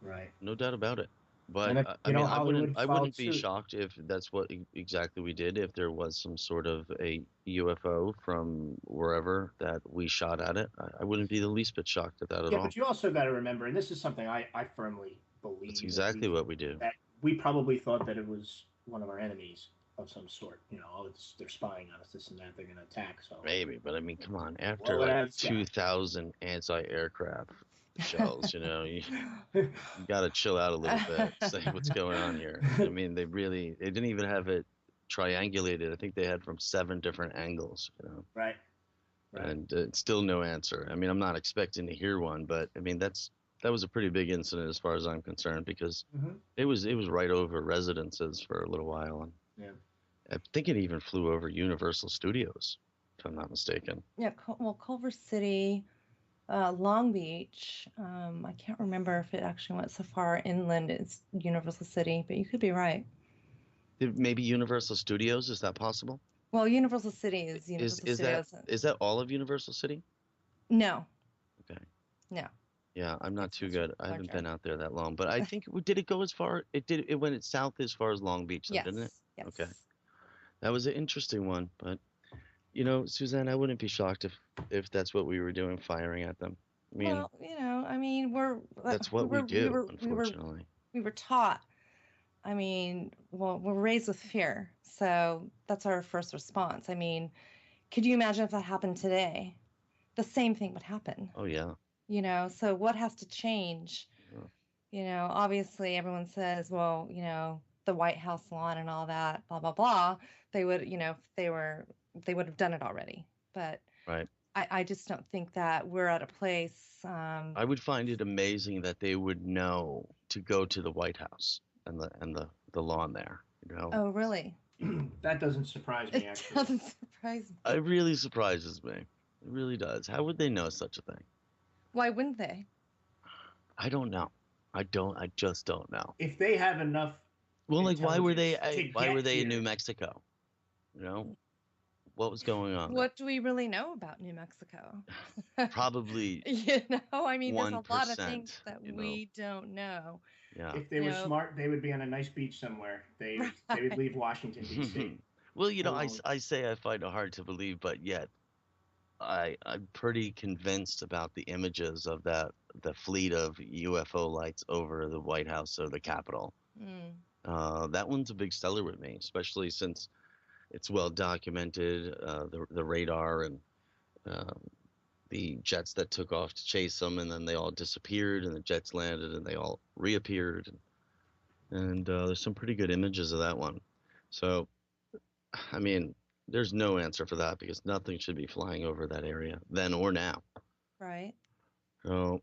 Right. No doubt about it. But if, I wouldn't be shocked if that's what exactly we did. If there was some sort of a UFO from wherever that we shot at it, I wouldn't be the least bit shocked at that at all. Yeah, but you also got to remember, and this is something I firmly believe. That's exactly what we do. That we probably thought that it was one of our enemies of some sort. They're spying on us, this and that. They're going to attack. So maybe, but I mean, come on. After 2,000 anti-aircraft shells, you got to chill out a little bit, say what's going on here. I mean, they didn't even have it triangulated. I think they had from 7 different angles, Right. And still no answer. I mean, I'm not expecting to hear one, but I mean, that was a pretty big incident as far as I'm concerned, because it was right over residences for a little while, and I think it even flew over Universal Studios, if I'm not mistaken. Yeah, well, Culver City, Long Beach. I can't remember if it actually went so far inland as Universal City, but you could be right. Maybe Universal Studios, is that possible? Well, Universal City is Universal Studios. Is that all of Universal City? No. Okay. No. Yeah, I'm not too good. I haven't been out there that long, but I think did it go as far? It went south as far as Long Beach, yes. didn't it? Yes. Okay. That was an interesting one, but Suzanne, I wouldn't be shocked if that's what we were doing, firing at them. I mean, well, that's what we do, unfortunately. We were taught. I mean, well, we're raised with fear, so that's our first response. I mean, could you imagine if that happened today? The same thing would happen. Oh, yeah. So what has to change? Yeah. Obviously everyone says, well, the White House lawn and all that, blah, blah, blah. They would, if they would have done it already. But right. I just don't think that we're at a place. I would find it amazing that they would know to go to the White House and the lawn there. Oh, really? That doesn't surprise me, actually. It doesn't surprise me. It really surprises me. It really does. How would they know such a thing? Why wouldn't they? I don't know. I just don't know. If they have enough. Well, like, why were they here. in New Mexico? You know, what was going on? What do we really know about New Mexico? Probably. I mean, there's a lot of things that you know. we don't know. Yeah. If they were smart, they would be on a nice beach somewhere. They would leave Washington D.C. Well, I say I find it hard to believe, but yet I'm pretty convinced about the images of the fleet of UFO lights over the White House or the Capitol. That one's a big seller with me, especially since it's well documented, the radar and the jets that took off to chase them, and then they all disappeared, and the jets landed, and they all reappeared. And there's some pretty good images of that one. So, I mean, there's no answer for that because nothing should be flying over that area then or now. Right. So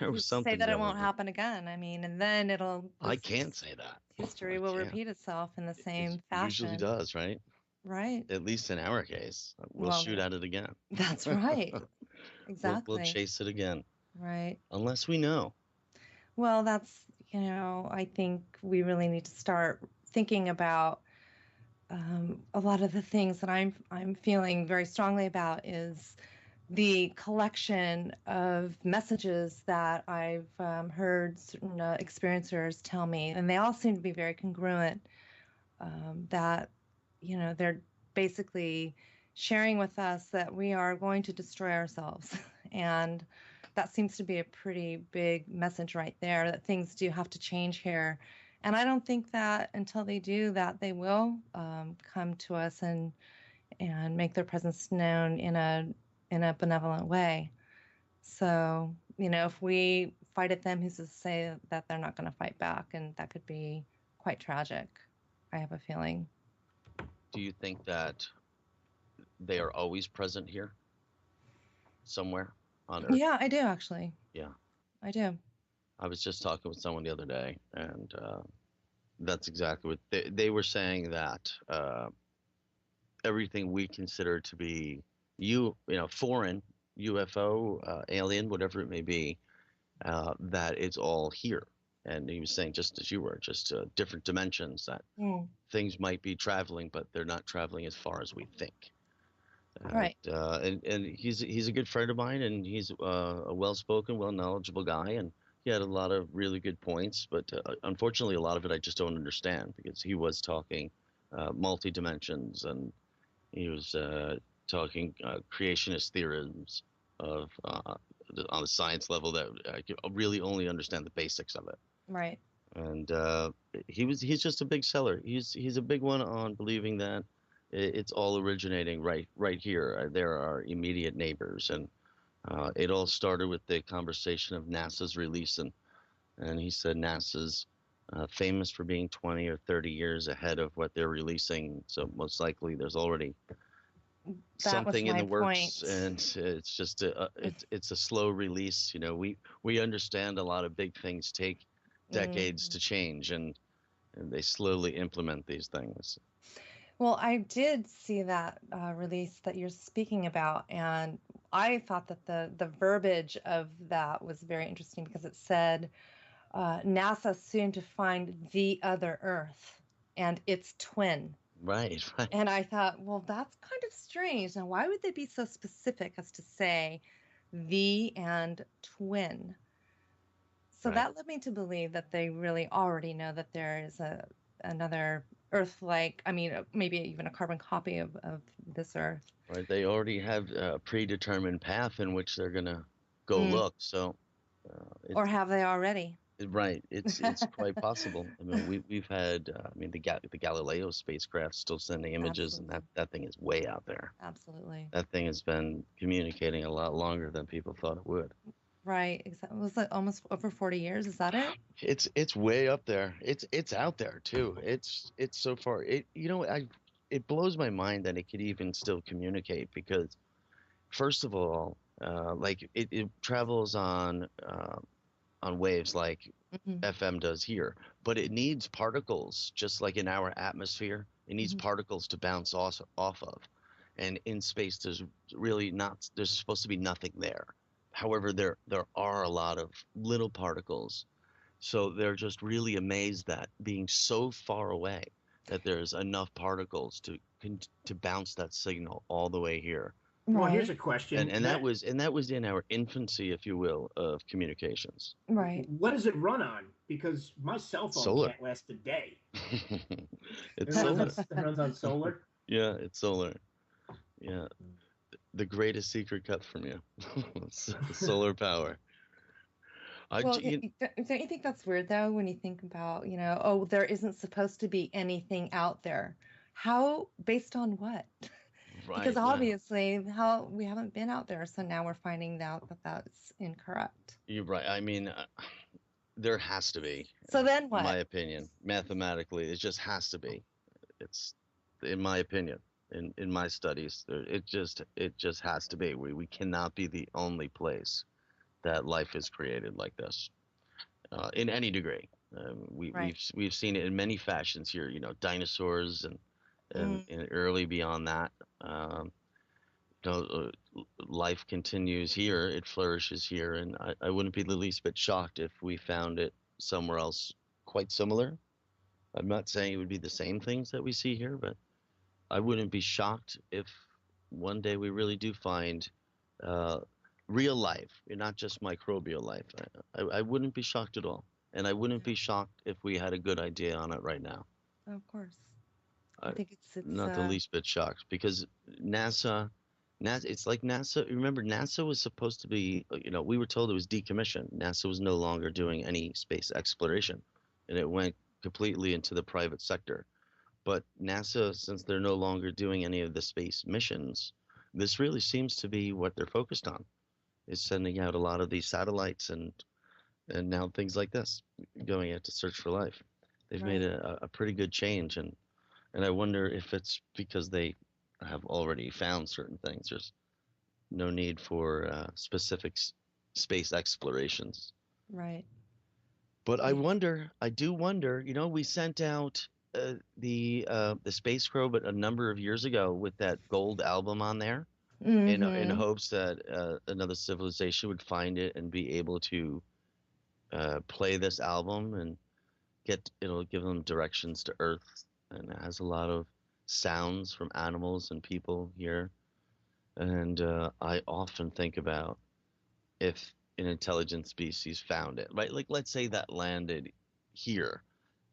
there was something. Say that it won't happen again. I mean, and then it'll. I can't say that. History will repeat itself in the same fashion. It usually does, right? Right. At least in our case, we'll shoot at it again. That's right. Exactly. We'll chase it again. Right. Unless we know. Well, that's, I think we really need to start thinking about a lot of the things that I'm feeling very strongly about is the collection of messages that I've heard certain experiencers tell me, and they all seem to be very congruent, that, they're basically sharing with us that we are going to destroy ourselves. And that seems to be a pretty big message right there, that things do have to change here. And I don't think that until they do that, they will come to us and make their presence known in a benevolent way. So, if we fight at them, who's to say that they're not going to fight back? And that could be quite tragic, I have a feeling. Do you think that they are always present here? Somewhere on Earth? Yeah, I do, actually. Yeah. I do. I was just talking with someone the other day, and that's exactly what they were saying, that everything we consider to be foreign, UFO, alien, whatever it may be, that it's all here. And he was saying, just as you were, just different dimensions, that things might be traveling, but they're not traveling as far as we think. Right. And he's a good friend of mine, and he's a well-spoken, well-knowledgeable guy, and he had a lot of really good points, but unfortunately a lot of it I just don't understand, because he was talking multi-dimensions, and he was talking creationist theorems of on a science level that I could really only understand the basics of it. Right. And he's just a big seller. He's a big one on believing that it's all originating right here. They're our immediate neighbors, and it all started with the conversation of NASA's release, and he said NASA's famous for being 20 or 30 years ahead of what they're releasing. So most likely there's already something in the works, and it's just it's a slow release. We understand a lot of big things take decades to change, and they slowly implement these things. Well, I did see that release that you're speaking about, and I thought that the verbiage of that was very interesting, because it said NASA soon to find the other Earth and its twin. Right. And I thought, well, that's kind of strange. Now, why would they be so specific as to say the and twin? So that led me to believe that they really already know that there is another Earth-like, maybe even a carbon copy of this Earth. Right. They already have a predetermined path in which they're going to go look. So, or have they already? Right. It's quite possible. We've had the Galileo spacecraft still sending images, and that thing is way out there. Absolutely. That thing has been communicating a lot longer than people thought it would. Right. Exactly. Was it almost over 40 years? Is that it? It's way up there. It's out there too. It's so far. It blows my mind that it could even still communicate, because first of all, it travels on waves like FM does here, but it needs particles, just like in our atmosphere. It needs particles to bounce off of. And in space, there's supposed to be nothing there. However, there are a lot of little particles. So they're just really amazed that being so far away that there's enough particles to bounce that signal all the way here. Well, here's a question. And that was in our infancy, if you will, of communications. Right. What does it run on? Because my cell phone Solar. can't last a day. It's solar. It runs on solar? Yeah, it's solar. Yeah. The greatest secret kept from you. Solar power. Well, don't you think that's weird, though, when you think about, there isn't supposed to be anything out there? How, based on what? Right, because obviously we haven't been out there, so now we're finding out that that's incorrect. You're right. I mean, there has to be. So then what? In my opinion, mathematically, it just has to be. It's, in my opinion, in my studies, it just has to be. We cannot be the only place that life is created like this, in any degree. We've seen it in many fashions here. Dinosaurs and early beyond that. Life continues here. It flourishes here, and I wouldn't be the least bit shocked if we found it somewhere else quite similar. I'm not saying it would be the same things that we see here, but I wouldn't be shocked if one day we really do find real life, not just microbial life. I wouldn't be shocked at all, and I wouldn't be shocked if we had a good idea on it right now. Of course. I think it's not the least bit shocked, because NASA, it's like NASA. Remember, NASA was supposed to be, we were told it was decommissioned. NASA was no longer doing any space exploration, and it went completely into the private sector. But NASA, since they're no longer doing any of the space missions, this really seems to be what they're focused on, is sending out a lot of these satellites and now things like this, going out to search for life. They've made a pretty good change, and I wonder if it's because they have already found certain things. There's no need for specific space explorations. Right. But I do wonder, we sent out the space probe a number of years ago with that gold album on there, in hopes that another civilization would find it and be able to play this album, and it'll give them directions to Earth. And it has a lot of sounds from animals and people here. And I often think about if an intelligent species found it, right? Like, let's say that landed here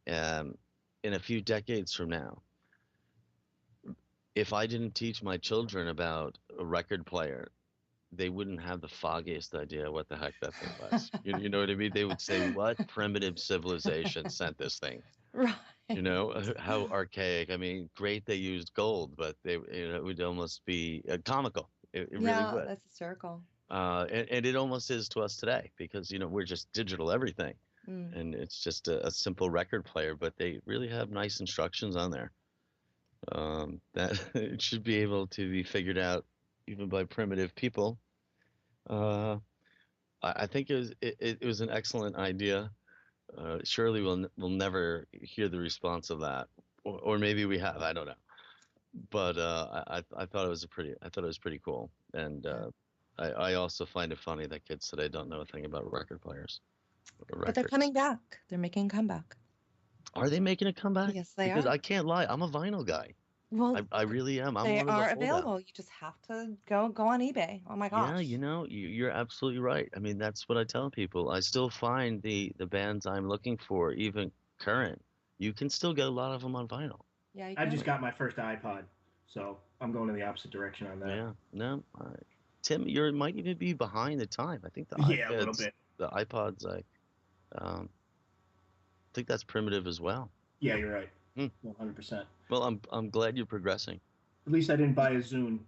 in a few decades from now. If I didn't teach my children about a record player, they wouldn't have the foggiest idea what the heck that thing was. You know what I mean? They would say, what primitive civilization sent this thing? Right. How archaic. I mean, great they used gold, but it would almost be comical. It really would. That's hysterical. And it almost is to us today, because we're just digital everything, and it's just a simple record player. But they really have nice instructions on there that it should be able to be figured out even by primitive people. I think it was an excellent idea. Surely we'll never hear the response of that, or maybe we have. I don't know. But I thought it was pretty cool, and I also find it funny that kids today don't know a thing about record players. But they're coming back. They're making a comeback. Are they making a comeback? Yes, they are. Because I can't lie, I'm a vinyl guy. Well, I really am. They are available. You just have to go on eBay. Oh my gosh. Yeah, you're absolutely right. I mean, that's what I tell people. I still find the bands I'm looking for, even current, you can still get a lot of them on vinyl. Yeah, I just got my first iPod, so I'm going in the opposite direction on that. Yeah, no, Tim, you might even be behind the time. I think a little bit. The iPods, I think that's primitive as well. Yeah, you're right. 100%. Well, I'm glad you're progressing. At least I didn't buy a Zune.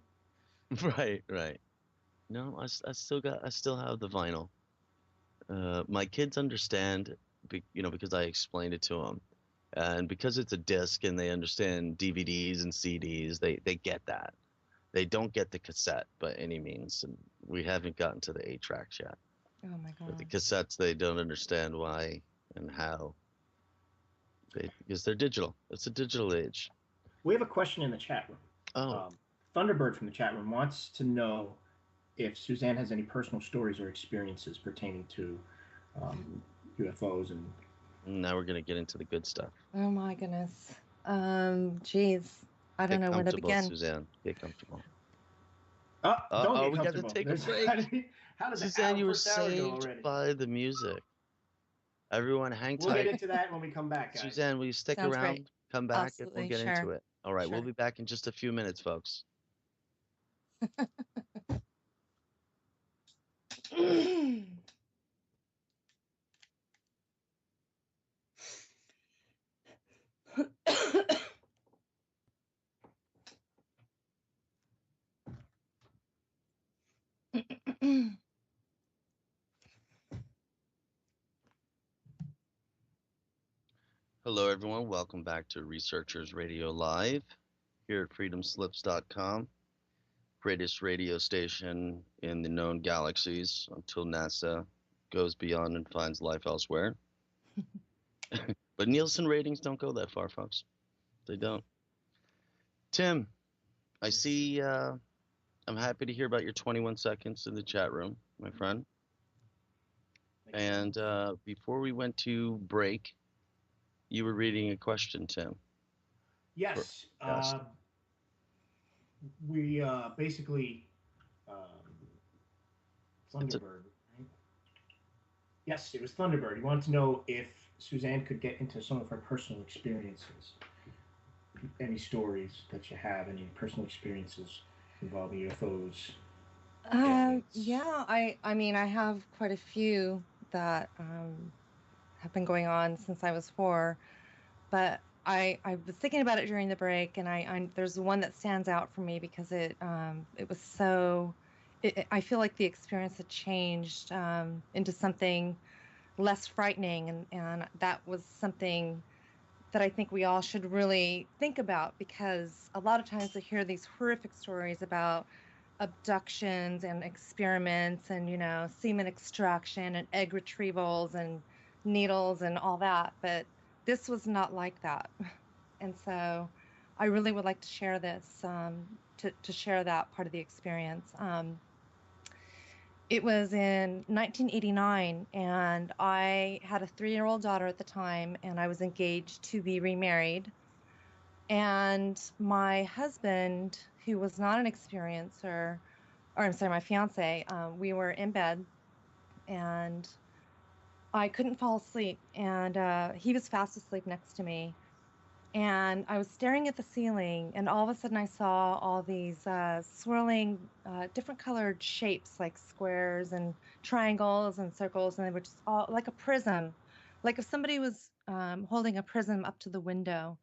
Right. No, I still have the vinyl. My kids understand, because I explained it to them, and because it's a disc and they understand DVDs and CDs, they get that. They don't get the cassette by any means, and we haven't gotten to the 8-tracks yet. Oh my god. But the cassettes, they don't understand why and how. Because they're digital. It's a digital age. We have a question in the chat room. Oh. Thunderbird from the chat room wants to know if Suzanne has any personal stories or experiences pertaining to UFOs and. Now we're gonna get into the good stuff. Oh my goodness. Geez, I don't know where to begin. Suzanne, get comfortable. Don't get we got to take a break. How does Suzanne, you were first hour go saved by the music. Everyone, hang tight. We'll get into that when we come back, guys. Suzanne, will you stick Sounds around? great. Come back, Absolutely, and we'll get sure. into it. All right, we'll Sure. be back in just a few minutes, folks. Hello, everyone. Welcome back to Researchers Radio Live here at freedomslips.com. Greatest radio station in the known galaxies until NASA goes beyond and finds life elsewhere. But Nielsen ratings don't go that far, folks. They don't. Tim, I see, I'm happy to hear about your 21 seconds in the chat room, my friend. And before we went to break, you were reading a question, Tim. Yes. We basically Thunderbird, right? Yes, it was Thunderbird. He wanted to know if Suzanne could get into some of her personal experiences. Any stories that you have, any personal experiences involving UFOs? Yeah, I mean, I have quite a few that have been going on since I was 4, but I was thinking about it during the break, and there's one that stands out for me because it was so. I feel like the experience had changed into something less frightening, and that was something that I think we all should really think about, because a lot of times we hear these horrific stories about abductions and experiments and, you know, semen extraction and egg retrievals and needles and all that, but this was not like that. And so I really would like to share this, to share that part of the experience. It was in 1989, and I had a 3-year-old daughter at the time, and I was engaged to be remarried. And my husband, who was not an experiencer, or I'm sorry, my fiance, we were in bed, and I couldn't fall asleep, and he was fast asleep next to me. And I was staring at the ceiling, and all of a sudden I saw all these swirling, different colored shapes, like squares and triangles and circles, and they were just all like a prism, like if somebody was holding a prism up to the window,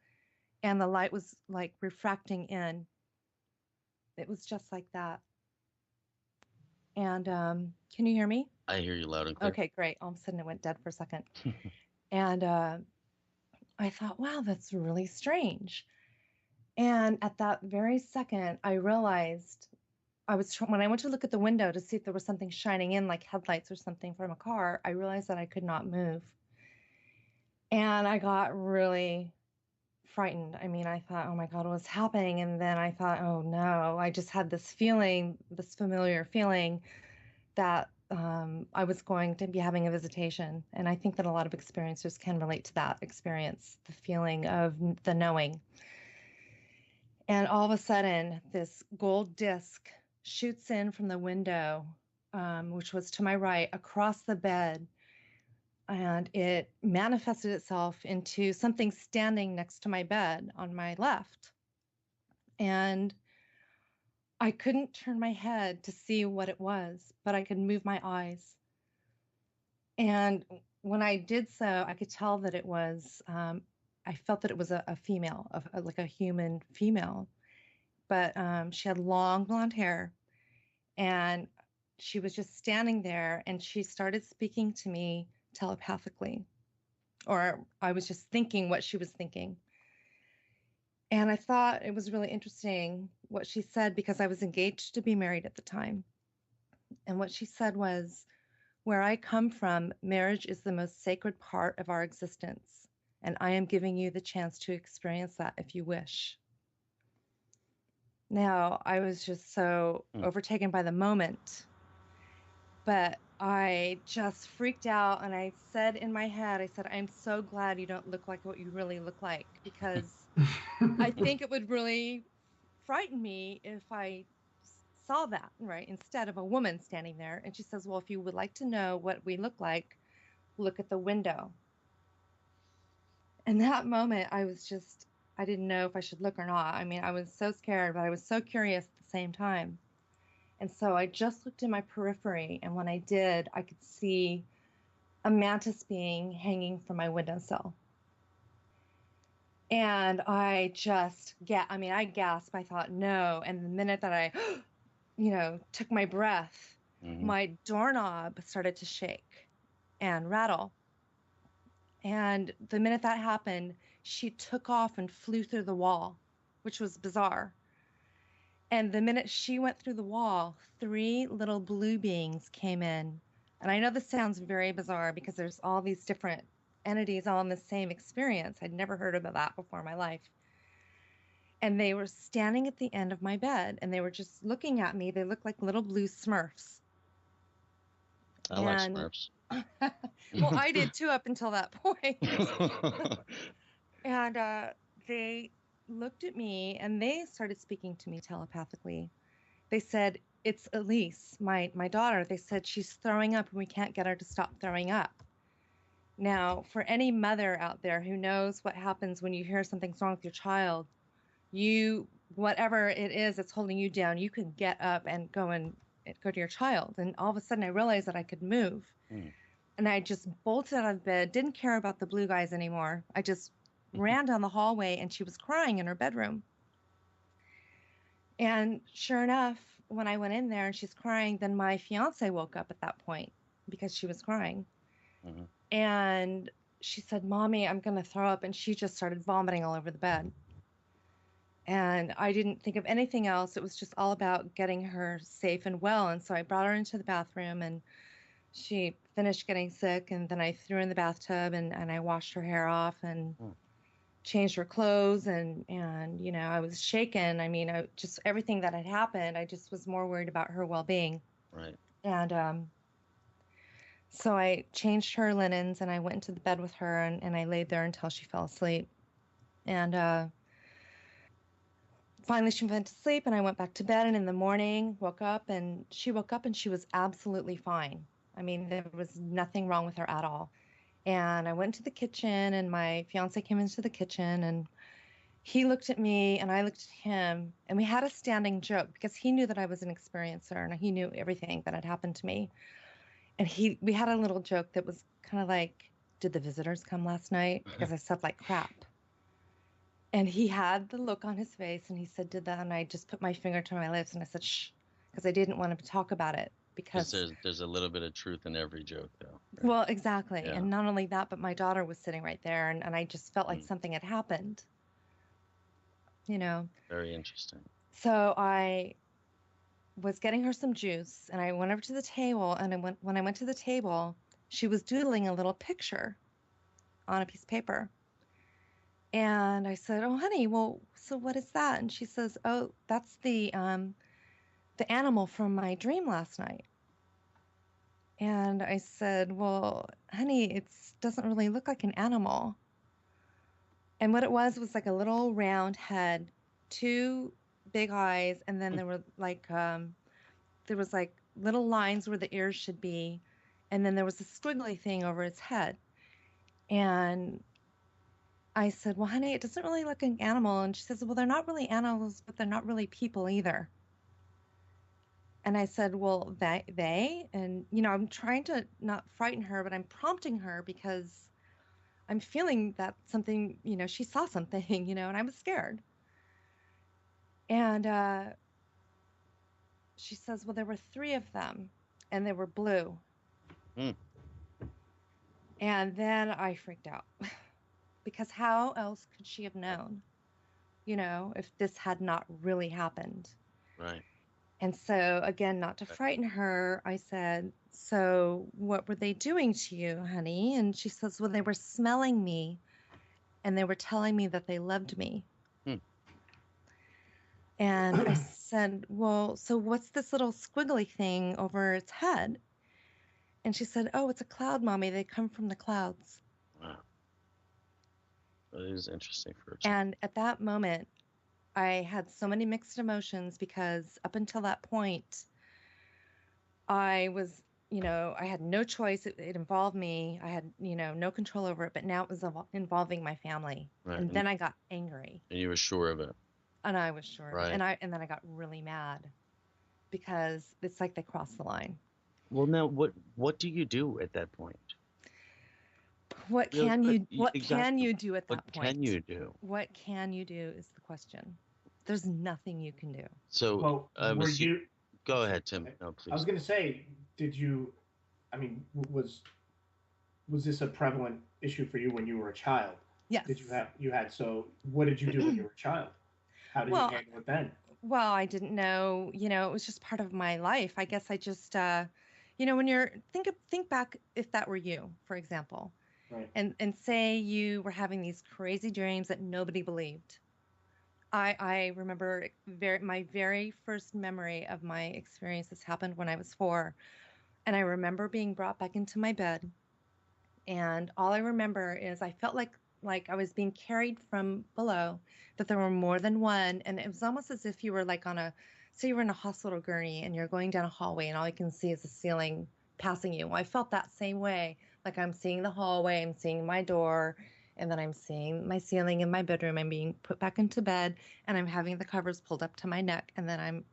and the light was like refracting in. It was just like that. And can you hear me? I hear you loud and clear. Okay, great. All of a sudden it went dead for a second. And I thought, wow, that's really strange. And at that very second, I realized when I went to look at the window to see if there was something shining in, like headlights or something from a car, I realized that I could not move. And I got really frightened. I mean, I thought, oh my God, what's happening? And then I thought, oh no, I just had this feeling, this familiar feeling that I was going to be having a visitation. And I think that a lot of experiencers can relate to that experience, the feeling of the knowing. And all of a sudden, this gold disc shoots in from the window, which was to my right, across the bed. And it manifested itself into something standing next to my bed on my left. And I couldn't turn my head to see what it was, but I could move my eyes. And when I did so, I could tell that it was, I felt that it was a female, like a human female. But she had long blonde hair, and she was just standing there, and she started speaking to me telepathically, or I was just thinking what she was thinking. And I thought it was really interesting what she said, because I was engaged to be married at the time. And what she said was, where I come from, marriage is the most sacred part of our existence. And I am giving you the chance to experience that if you wish. Now, I was just so overtaken by the moment, but I just freaked out, and I said in my head, I said, I'm so glad you don't look like what you really look like, because I think it would really frighten me if I saw that, right, instead of a woman standing there. And she says, well, if you would like to know what we look like, look at the window. And that moment, I didn't know if I should look or not. I mean, I was so scared, but I was so curious at the same time. And so I just looked in my periphery, and when I did, I could see a mantis being hanging from my windowsill. And I gasped. I thought, no. And the minute that I, took my breath, my doorknob started to shake and rattle. And the minute that happened, she took off and flew through the wall, which was bizarre. And the minute she went through the wall, 3 little blue beings came in. And I know this sounds very bizarre because there's all these different entities all in the same experience. I'd never heard of that before in my life. And they were standing at the end of my bed, and they were just looking at me. They looked like little blue Smurfs. I like Smurfs. Well, I did too up until that point. And they looked at me, and they started speaking to me telepathically. They said, it's Elise, my daughter. They said, she's throwing up, and we can't get her to stop throwing up. Now, for any mother out there who knows what happens when you hear something's wrong with your child, whatever it is that's holding you down, you can get up and go to your child. And all of a sudden I realized that I could move. And I just bolted out of bed, didn't care about the blue guys anymore. I just ran down the hallway, and she was crying in her bedroom. And sure enough, when I went in there and she's crying, then my fiance woke up at that point because she was crying. And she said, Mommy, I'm going to throw up. And she just started vomiting all over the bed. And I didn't think of anything else. It was just all about getting her safe and well. And so I brought her into the bathroom, and she finished getting sick. And then I threw her in the bathtub, and I washed her hair off and changed her clothes. And I was shaken. I mean, just everything that had happened, I just was more worried about her well-being. Right. And so I changed her linens, and I went into the bed with her, and I laid there until she fell asleep. And finally she went to sleep, and I went back to bed, and in the morning woke up, and she was absolutely fine. I mean, there was nothing wrong with her at all. And I went to the kitchen, and my fiance came into the kitchen, and he looked at me, and I looked at him, and we had a standing joke because he knew that I was an experiencer, and he knew everything that had happened to me. And we had a little joke that was kind of like, did the visitors come last night? Because I slept like crap. And he had the look on his face, and he said, did that? And I just put my finger to my lips, and I said, shh, because I didn't want him to talk about it. Because there's a little bit of truth in every joke, though. Right? Well, exactly. Yeah. And not only that, but my daughter was sitting right there, and I just felt like something had happened. Very interesting. So I was getting her some juice, and I went over to the table, and when I went to the table, she was doodling a little picture on a piece of paper. And I said, oh, honey, well, so what is that? And she says, oh, that's the animal from my dream last night. And I said, well, honey, it doesn't really look like an animal. And what it was like a little round head, 2 big eyes, and then there were there was little lines where the ears should be, and then there was a squiggly thing over its head. And I said, well, honey, it doesn't really look like an animal. And she says, well, they're not really animals, but they're not really people either. And I said, well, they? And, I'm trying to not frighten her, but I'm prompting her because I'm feeling that something, she saw something, and I was scared. And she says, well, there were 3 of them, and they were blue. And then I freaked out because how else could she have known, if this had not really happened? Right. And so, again, not to frighten her, I said, so what were they doing to you, honey? And she says, well, they were smelling me, and they were telling me that they loved me. And I said, well, so what's this little squiggly thing over its head? And she said, oh, it's a cloud, Mommy. They come from the clouds. Wow. That is interesting for a child. And at that moment, I had so many mixed emotions because up until that point, I was, I had no choice. It involved me. I had, no control over it, but now it was involving my family. Right. And then I got angry. And you were sure of it. And I was sure. Right. And then I got really mad because it's like they crossed the line. Well, now what do you do at that point? What can you do at that point? What can you do? What can you do is the question. There's nothing you can do. So, go ahead, Tim. No, please. I was going to say, was this a prevalent issue for you when you were a child? Yes. So what did you do when you were a child? How did you handle it then? Well, I didn't know, it was just part of my life. I guess I just, when you're, think back if that were you, for example, right. and say you were having these crazy dreams that nobody believed. I remember my very first memory of my experiences happened when I was 4. And I remember being brought back into my bed. And all I remember is I felt like I was being carried from below, that there were more than one. And it was almost as if you were like say you were in a hospital gurney and you're going down a hallway and all you can see is the ceiling passing you. Well, I felt that same way. Like I'm seeing the hallway, I'm seeing my door, and then I'm seeing my ceiling in my bedroom. I'm being put back into bed and I'm having the covers pulled up to my neck, and then I'm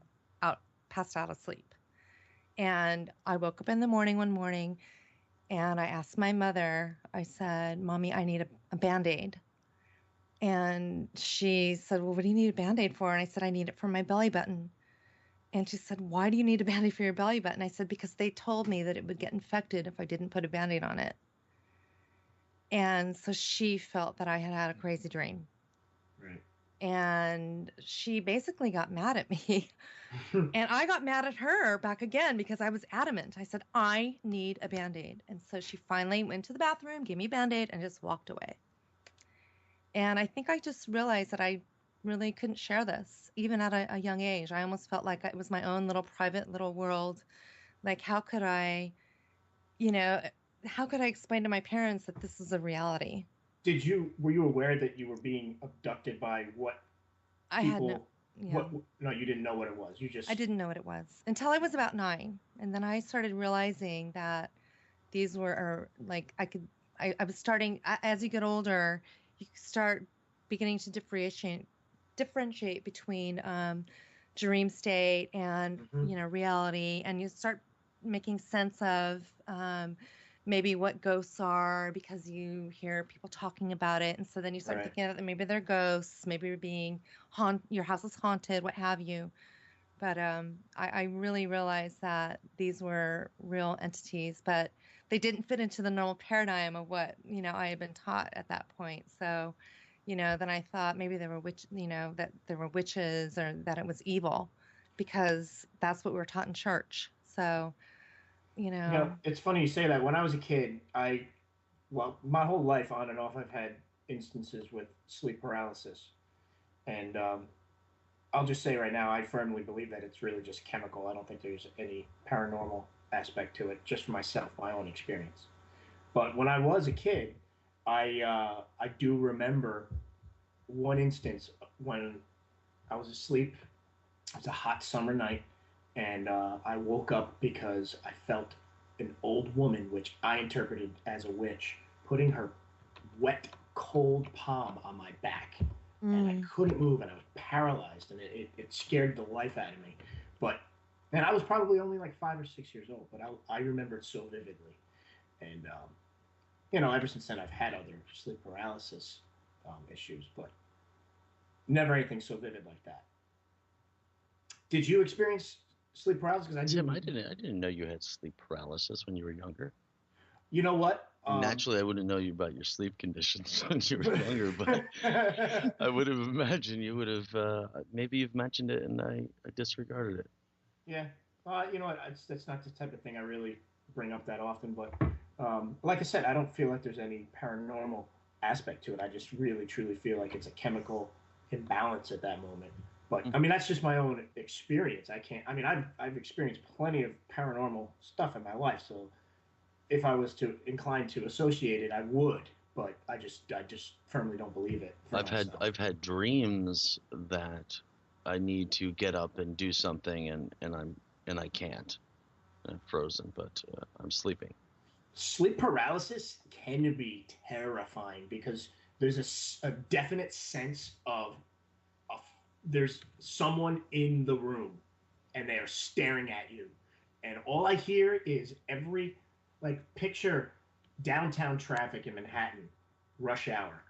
passed out asleep. And I woke up in the morning one morning and I asked my mother, I said, Mommy, I need a Band-Aid. And she said, well, what do you need a Band-Aid for? And I said, I need it for my belly button. And she said, why do you need a Band-Aid for your belly button? I said, because they told me that it would get infected if I didn't put a Band-Aid on it. And so she felt that I had had a crazy dream. Right. And she basically got mad at me. And I got mad at her back again because I was adamant. I said, I need a Band-Aid. And so she finally went to the bathroom, gave me a Band-Aid, and just walked away. And I think I just realized that I really couldn't share this, even at a young age. I almost felt like it was my own little private little world. Like, how could I explain to my parents that this is a reality? Were you aware that you were being abducted by what people... No, you didn't know what it was. I didn't know what it was until I was about 9. And then I started realizing that these were I was starting, as you get older, you start beginning to differentiate between dream state and, reality. And you start making sense of maybe what ghosts are because you hear people talking about it. And so then you start thinking that maybe they're ghosts, maybe you're being your house is haunted, what have you. But I really realized that these were real entities, but they didn't fit into the normal paradigm of what, I had been taught at that point. So, then I thought maybe there were that there were witches or that it was evil because that's what we were taught in church. So, it's funny you say that. When I was a kid, my whole life on and off, I've had instances with sleep paralysis. And I'll just say right now, I firmly believe that it's really just chemical. I don't think there's any paranormal aspect to it, just for myself, my own experience. But when I was a kid, I do remember one instance when I was asleep. It was a hot summer night. And I woke up because I felt an old woman, which I interpreted as a witch, putting her wet, cold palm on my back. And I couldn't move, and I was paralyzed, and it scared the life out of me. And I was probably only like 5 or 6 years old, but I remember it so vividly. And, ever since then, I've had other sleep paralysis issues, but never anything so vivid like that. Did you experience sleep paralysis? Tim, I didn't know you had sleep paralysis when you were younger. You know what? Naturally, I wouldn't know you about your sleep conditions when you were younger, but I would have imagined you would have. Maybe you've mentioned it and I disregarded it. Yeah. You know what? That's not the type of thing I really bring up that often. But like I said, I don't feel like there's any paranormal aspect to it. I just really, truly feel like it's a chemical imbalance at that moment. But I mean, that's just my own experience. I've experienced plenty of paranormal stuff in my life. So if I was to inclined to associate it, I would. But I just firmly don't believe it. I've had dreams that I need to get up and do something, and I can't. I'm frozen, but I'm sleeping. Sleep paralysis can be terrifying because there's a definite sense of there's someone in the room and they are staring at you, and all I hear is picture downtown traffic in Manhattan, rush hour.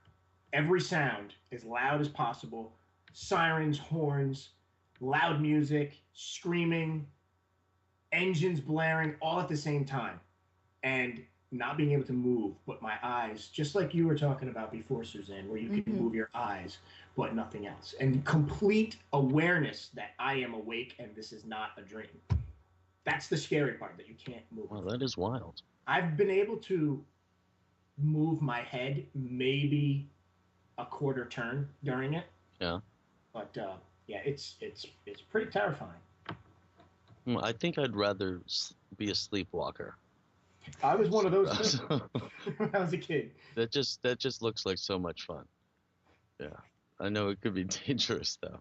Every sound as loud as possible, sirens, horns, loud music, screaming, engines blaring, all at the same time. And not being able to move, but my eyes, just like you were talking about before, Suzanne, where you can move your eyes, but nothing else. And complete awareness that I am awake and this is not a dream. That's the scary part, that you can't move. Well, that is wild. I've been able to move my head maybe a quarter turn during it. Yeah. But yeah, it's pretty terrifying. I think I'd rather be a sleepwalker. I was one of those too when I was a kid. That just looks like so much fun. Yeah, I know it could be dangerous though.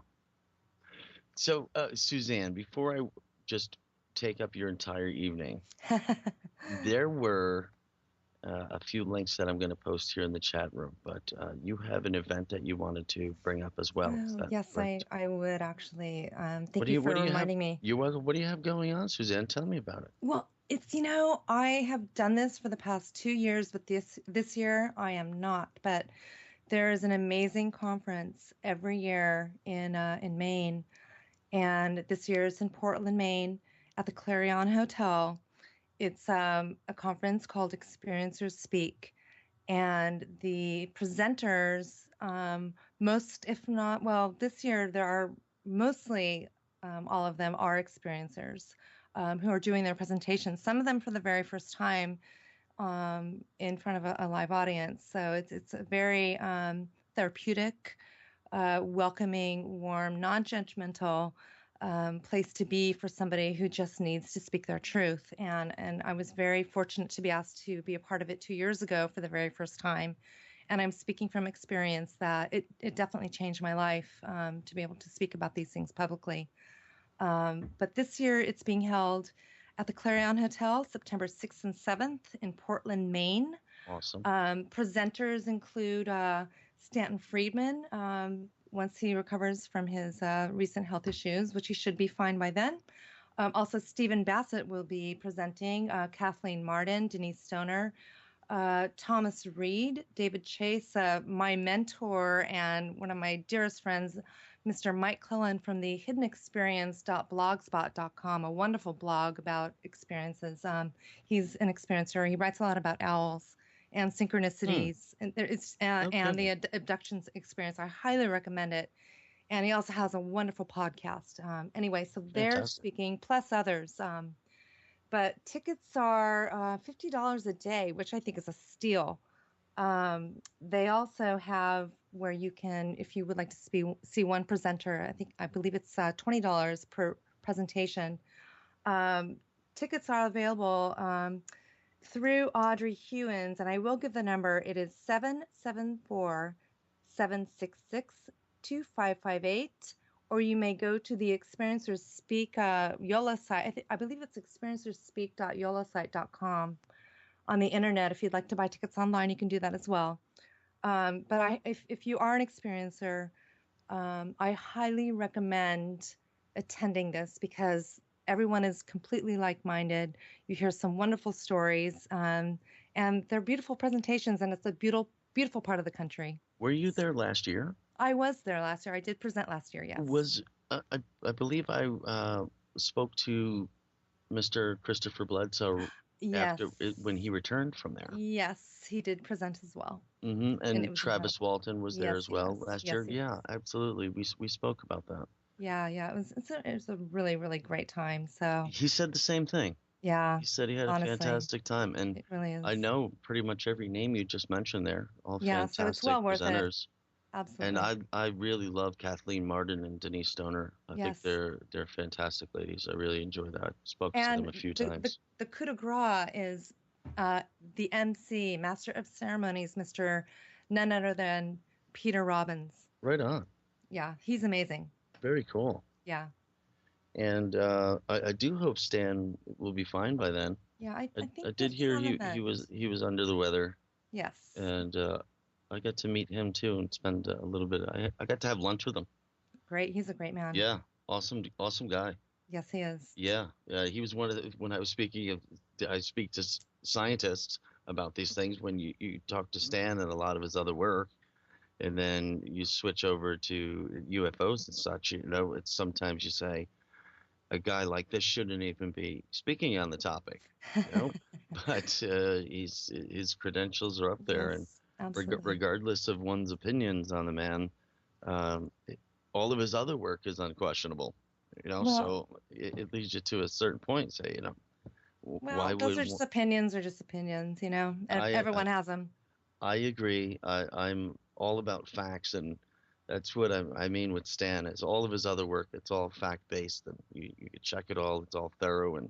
So, Suzanne, before I just take up your entire evening, there were a few links that I'm going to post here in the chat room, but you have an event that you wanted to bring up as well. Yes, correct? I would actually. Thank you for reminding me. What do you have going on, Suzanne? Tell me about it. Well, it's, I have done this for the past 2 years, but this year I am not. But there is an amazing conference every year in Maine, and this year it's in Portland, Maine, at the Clarion Hotel. It's a conference called Experiencers Speak, and the presenters, most, if not, well, this year there are mostly all of them are experiencers who are doing their presentations, some of them for the very first time in front of a live audience. So it's a very therapeutic, welcoming, warm, non-judgmental place to be for somebody who just needs to speak their truth. And I was very fortunate to be asked to be a part of it 2 years ago for the very first time. And I'm speaking from experience that it definitely changed my life to be able to speak about these things publicly. But this year it's being held at the Clarion Hotel, September 6th and 7th in Portland, Maine. Awesome. Presenters include Stanton Friedman, once he recovers from his recent health issues, which he should be fine by then. Also, Stephen Bassett will be presenting, Kathleen Martin, Denise Stoner, Thomas Reed, David Chase, my mentor and one of my dearest friends, Mr. Mike Clellan from the hiddenexperience.blogspot.com, a wonderful blog about experiences. He's an experiencer. He writes a lot about owls and synchronicities and the abductions experience. I highly recommend it. And he also has a wonderful podcast. Anyway, so they're speaking, plus others. But tickets are $50 a day, which I think is a steal. They also have where you can, if you would like to see one presenter, I believe it's $20 per presentation. Tickets are available through Audrey Hewins, and I will give the number. It is 774-766-2558, or you may go to the Experiencers Speak YOLA site. I believe it's experiencerspeak.yolasite.com on the internet. If you'd like to buy tickets online, you can do that as well. But if you are an experiencer, I highly recommend attending this because everyone is completely like-minded. You hear some wonderful stories, and they're beautiful presentations, and it's a beautiful part of the country. Were you there last year? I was there last year. I did present last year, yes. I believe I spoke to Mr. Christopher Bledsoe when he returned from there. Yes, he did present as well. Mm-hmm. And Travis Walton was there as well last year. Yeah, absolutely. We spoke about that. Yeah. It was a really, really great time. So he said the same thing. Yeah. He said he had a fantastic time, and it really is. I know pretty much every name you just mentioned there. All fantastic so it's well worth presenters. Absolutely. And I really love Kathleen Martin and Denise Stoner. I think Yes. they're fantastic ladies. I really enjoy that. Spoke to And them a few times. the coup de grace is the MC, Master of Ceremonies, Mr. none other than Peter Robbins. Right on. Yeah, he's amazing. Very cool. Yeah. And I do hope Stan will be fine by then. Yeah, I think I did hear some he event. was under the weather. Yes. And I got to meet him too and spend a little bit. I got to have lunch with him. Great, he's a great man. Yeah, awesome guy. Yes, he is. Yeah, he was one of the, when I was speaking of, I speak to scientists about these things. When you talk to Stan and a lot of his other work, and then you switch over to UFOs and such, it's sometimes you say, a guy like this shouldn't even be speaking on the topic, but his credentials are up there, Yes, and absolutely. regardless of one's opinions on the man, all of his other work is unquestionable, Well, so it leads you to a certain point. Say, why those would are just opinions, and I everyone has them. I agree. I'm all about facts, and that's what I mean with Stan. Is all of his other work, it's all fact based, and you can check it all. It's all thorough, and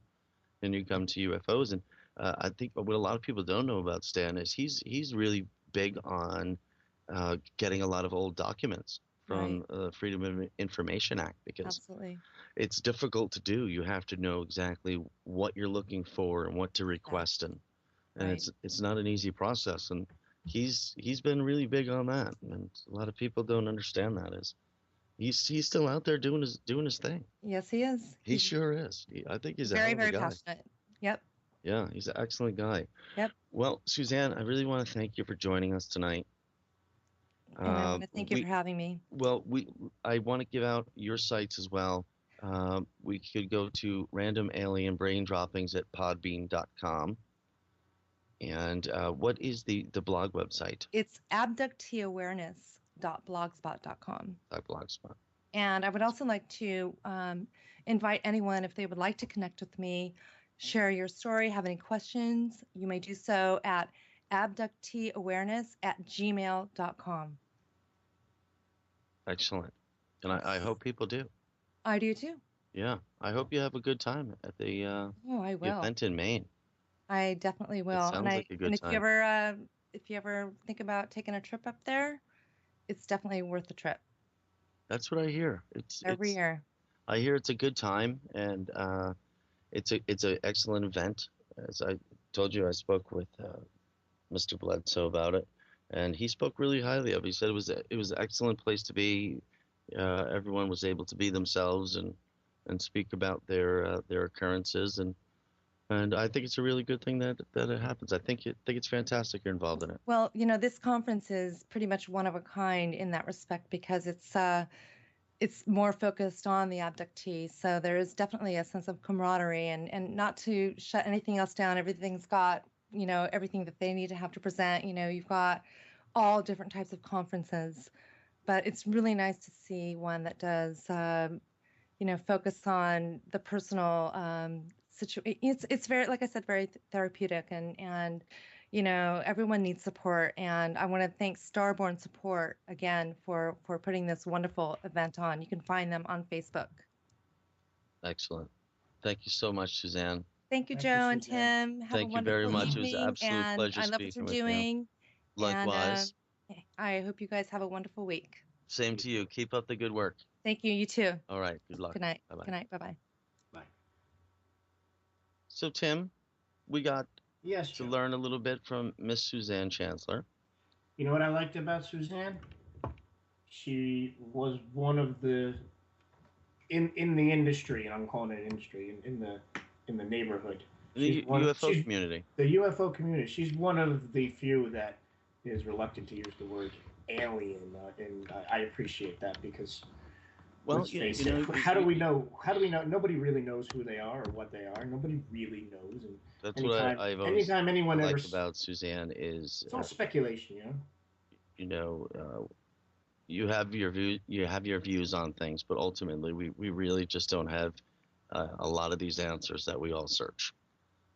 then you come to UFOs, and I think what a lot of people don't know about Stan is he's really big on getting a lot of old documents from the Freedom of Information Act, because Absolutely. it's difficult to do. You have to know exactly what you're looking for and what to request, and Right. it's not an easy process, and he's been really big on that, and a lot of people don't understand that. Is he's still out there doing his thing. Yes, he is. He sure is. I think he's a very, hell of a very guy. passionate. Yep. Yeah, he's an excellent guy. Yep. Well, Suzanne, I really want to thank you for joining us tonight. And I want to thank you for having me. Well, I want to give out your sites as well. We could go to Random Alien Brain Droppings at podbean.com. And what is the blog website? It's abducteeawareness.blogspot.com. Blogspot. And I would also like to invite anyone, if they would like to connect with me, share your story, have any questions, you may do so at abducteeawareness@gmail.com. Excellent. And I hope people do. I do too. Yeah. I hope you have a good time at the I will. event in Maine. I definitely will. It sounds like a good and time. If you ever think about taking a trip up there, it's definitely worth the trip. That's what I hear. Every year. I hear it's a good time, and it's an excellent event. As I told you, I spoke with Mr. Bledsoe about it, and he spoke really highly of it. He said it was an excellent place to be. Everyone was able to be themselves and speak about their occurrences, and I think it's a really good thing that it happens. I think it's fantastic you're involved in it. Well, this conference is pretty much one of a kind in that respect, because it's more focused on the abductees. So there is definitely a sense of camaraderie, and not to shut anything else down. Everything's got, everything that they need to have to present. You've got all different types of conferences, but it's really nice to see one that does, focus on the personal it's very, like I said, very therapeutic, and everyone needs support, and I want to thank Starborn Support again for putting this wonderful event on. You can find them on Facebook. Excellent. Thank you so much, Suzanne. Thank you, Joe and Tim. Have Thank a you very wonderful much. It was an evening, absolute and pleasure I love what speaking you're with you. doing. Likewise. And I hope you guys have a wonderful week. Same to you. Keep up the good work. Thank you. You too. All right. Good luck. Good night. Bye-bye. Good night. Bye-bye. So, Tim, we got Yes, to Joe. learn a little bit from Miss Suzanne Chancellor. You know what I liked about Suzanne? She was one of the in the industry, and I'm calling it industry, in the neighborhood. The UFO community. The UFO community. She's one of the few that is reluctant to use the word alien, and I appreciate that, because let's face it, how do we know? Nobody really knows who they are or what they are. Nobody really knows. And that's what I've always anyone liked about Suzanne is it's all speculation, you have your views on things, but ultimately we really just don't have a lot of these answers that we all search.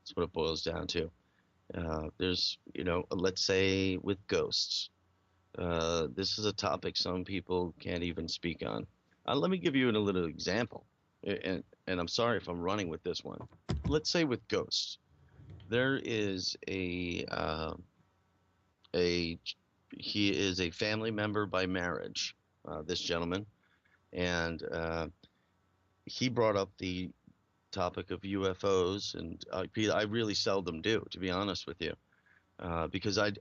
That's what it boils down to. There's let's say with ghosts, This is a topic some people can't even speak on. Let me give you a little example, and I'm sorry if I'm running with this one. Let's say with ghosts, there is he is a family member by marriage, this gentleman, and he brought up the topic of UFOs, and I really seldom do, to be honest with you, because I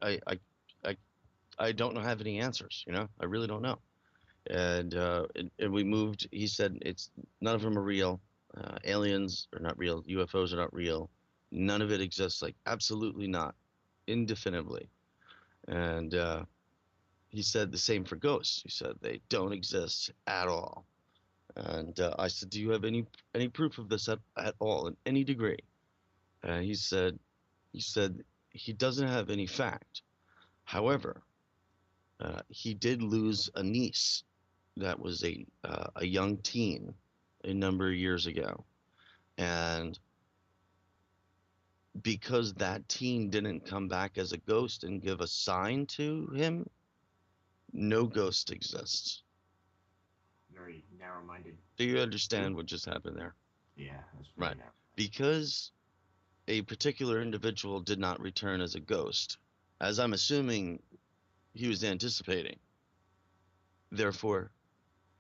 don't have any answers. I really don't know. And we moved. He said none of them are real. Aliens are not real. UFOs are not real. None of it exists. Like absolutely not, indefinitely. And he said the same for ghosts. He said they don't exist at all. And I said, do you have any proof of this at all in any degree? He said he doesn't have any fact. However, he did lose a niece that was a young teen a number of years ago, and because that teen didn't come back as a ghost and give a sign to him, no ghost exists. Very narrow-minded. Do you understand what just happened there? Yeah, that's right. Because a particular individual did not return as a ghost, as I'm assuming he was anticipating. Therefore,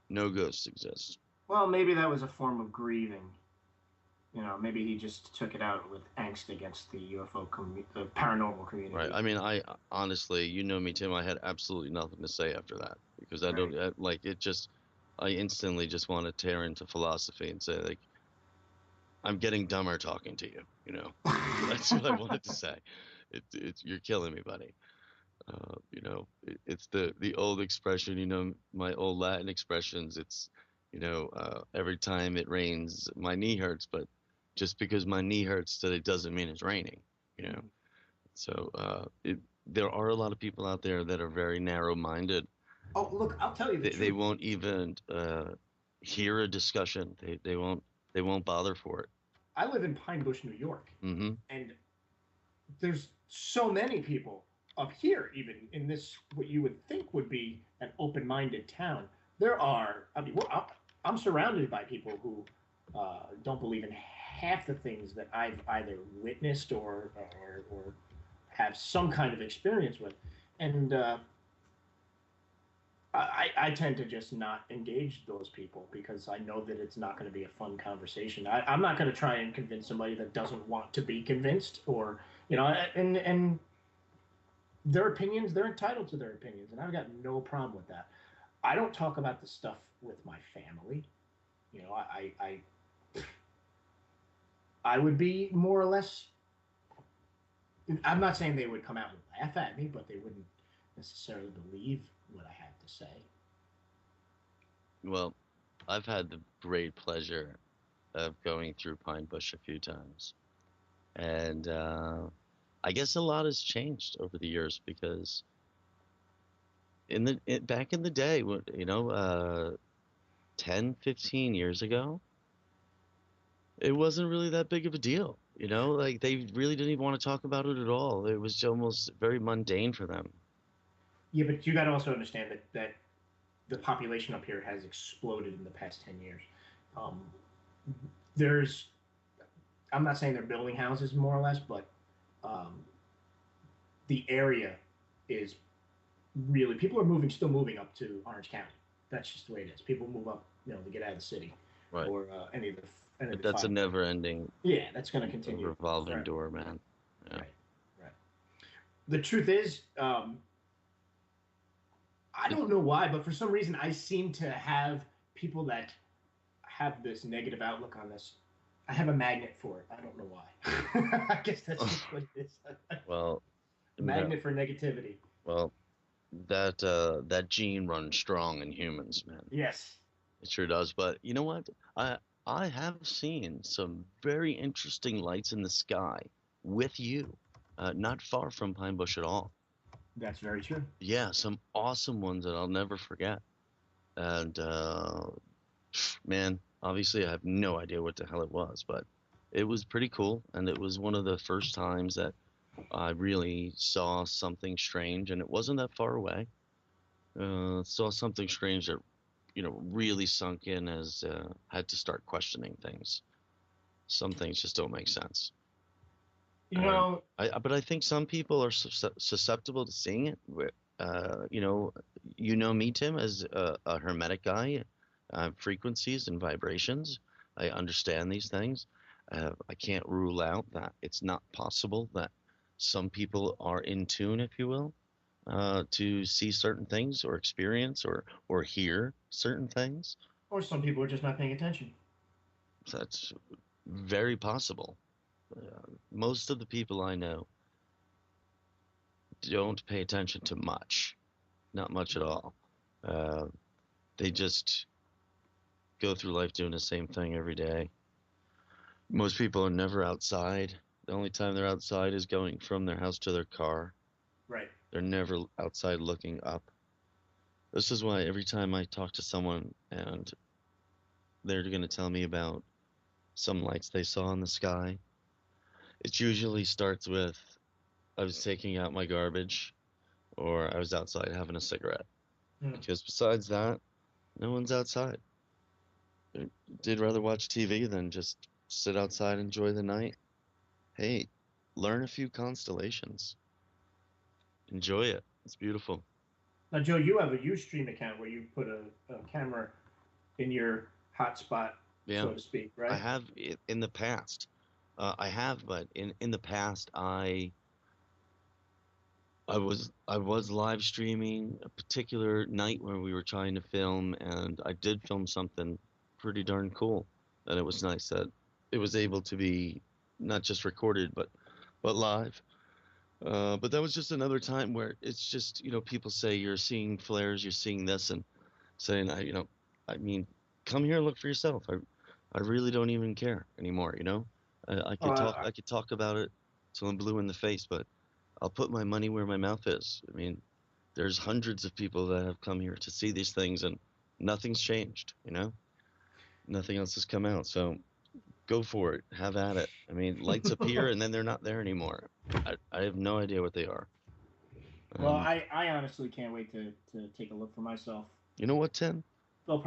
no ghosts exist. Well, maybe that was a form of grieving. Maybe he just took it out with angst against the UFO the paranormal community. Right. I mean, I honestly, you know me, Tim. I had absolutely nothing to say after that because I don't I instantly just want to tear into philosophy and say, like, I'm getting dumber talking to you. That's what I wanted to say. You're killing me, buddy. It's the old expression. My old Latin expressions. It's every time it rains, my knee hurts, but just because my knee hurts, that it doesn't mean it's raining. So there are a lot of people out there that are very narrow-minded. Oh, look, I'll tell you the truth. They won't even hear a discussion. They won't bother for it. I live in Pine Bush, New York, and there's so many people up here, even in this what you would think would be an open-minded town. There are. I mean, I'm surrounded by people who don't believe in half the things that I've either witnessed or have some kind of experience with, and I tend to just not engage those people because I know that it's not going to be a fun conversation. I'm not going to try and convince somebody that doesn't want to be convinced, or and their opinions, they're entitled to their opinions, and I've got no problem with that. I don't talk about this stuff with my family. I would be more or less. I'm not saying they would come out and laugh at me, but they wouldn't necessarily believe what I had to say. Well, I've had the great pleasure of going through Pine Bush a few times, and I guess a lot has changed over the years because back in the day, 10, 15 years ago, it wasn't really that big of a deal. Like they really didn't even want to talk about it at all. It was almost very mundane for them. Yeah, but you got to also understand that the population up here has exploded in the past 10 years. I'm not saying they're building houses more or less, but the area is really, people are still moving up to Orange County. That's just the way it is. People move up, to get out of the city, right? Or any of the. But that's a never-ending. Yeah, that's going to continue. Revolving door, man. Yeah. Right. The truth is, I don't know why, but for some reason, I seem to have people that have this negative outlook on this. I have a magnet for it. I don't know why. I guess that's just what it is. Well, magnet for negativity. Well, that gene runs strong in humans, man. Yes, it sure does. But you know what? I have seen some very interesting lights in the sky with you, not far from Pine Bush at all. That's very true. Yeah, some awesome ones that I'll never forget. And man, obviously I have no idea what the hell it was, but it was pretty cool, and it was one of the first times that I really saw something strange, and it wasn't that far away. saw something strange that, really sunk in as had to start questioning things. Some things just don't make sense. But I think some people are susceptible to seeing it. Me, Tim, as a hermetic guy, frequencies and vibrations. I understand these things. I can't rule out that it's not possible that some people are in tune, if you will, to see certain things or experience or hear certain things. Or some people are just not paying attention. So that's very possible. Most of the people I know don't pay attention to much, not much at all. They just go through life doing the same thing every day. Most people are never outside. The only time they're outside is going from their house to their car. Right. They're never outside looking up. This is why every time I talk to someone and they're going to tell me about some lights they saw in the sky, it usually starts with, I was taking out my garbage, or I was outside having a cigarette. Because besides that, no one's outside. They'd rather watch TV than just sit outside and enjoy the night. Hey, learn a few constellations. Enjoy it. It's beautiful. Now, Joe, you have a Ustream account where you put a camera in your hotspot, so to speak, right? I have in the past. But in the past, I was live streaming a particular night when we were trying to film, and I did film something pretty darn cool. And it was nice that it was able to be not just recorded but live. But that was just another time where it's just, people say you're seeing flares, you're seeing this, and saying, come here and look for yourself. I really don't even care anymore, I could talk about it till I'm blue in the face, but I'll put my money where my mouth is. I mean, there's hundreds of people that have come here to see these things, and nothing's changed, Nothing else has come out, so go for it. Have at it. I mean, lights appear, and then they're not there anymore. I have no idea what they are. Well, I honestly can't wait to take a look for myself. You know what, Tim? They'll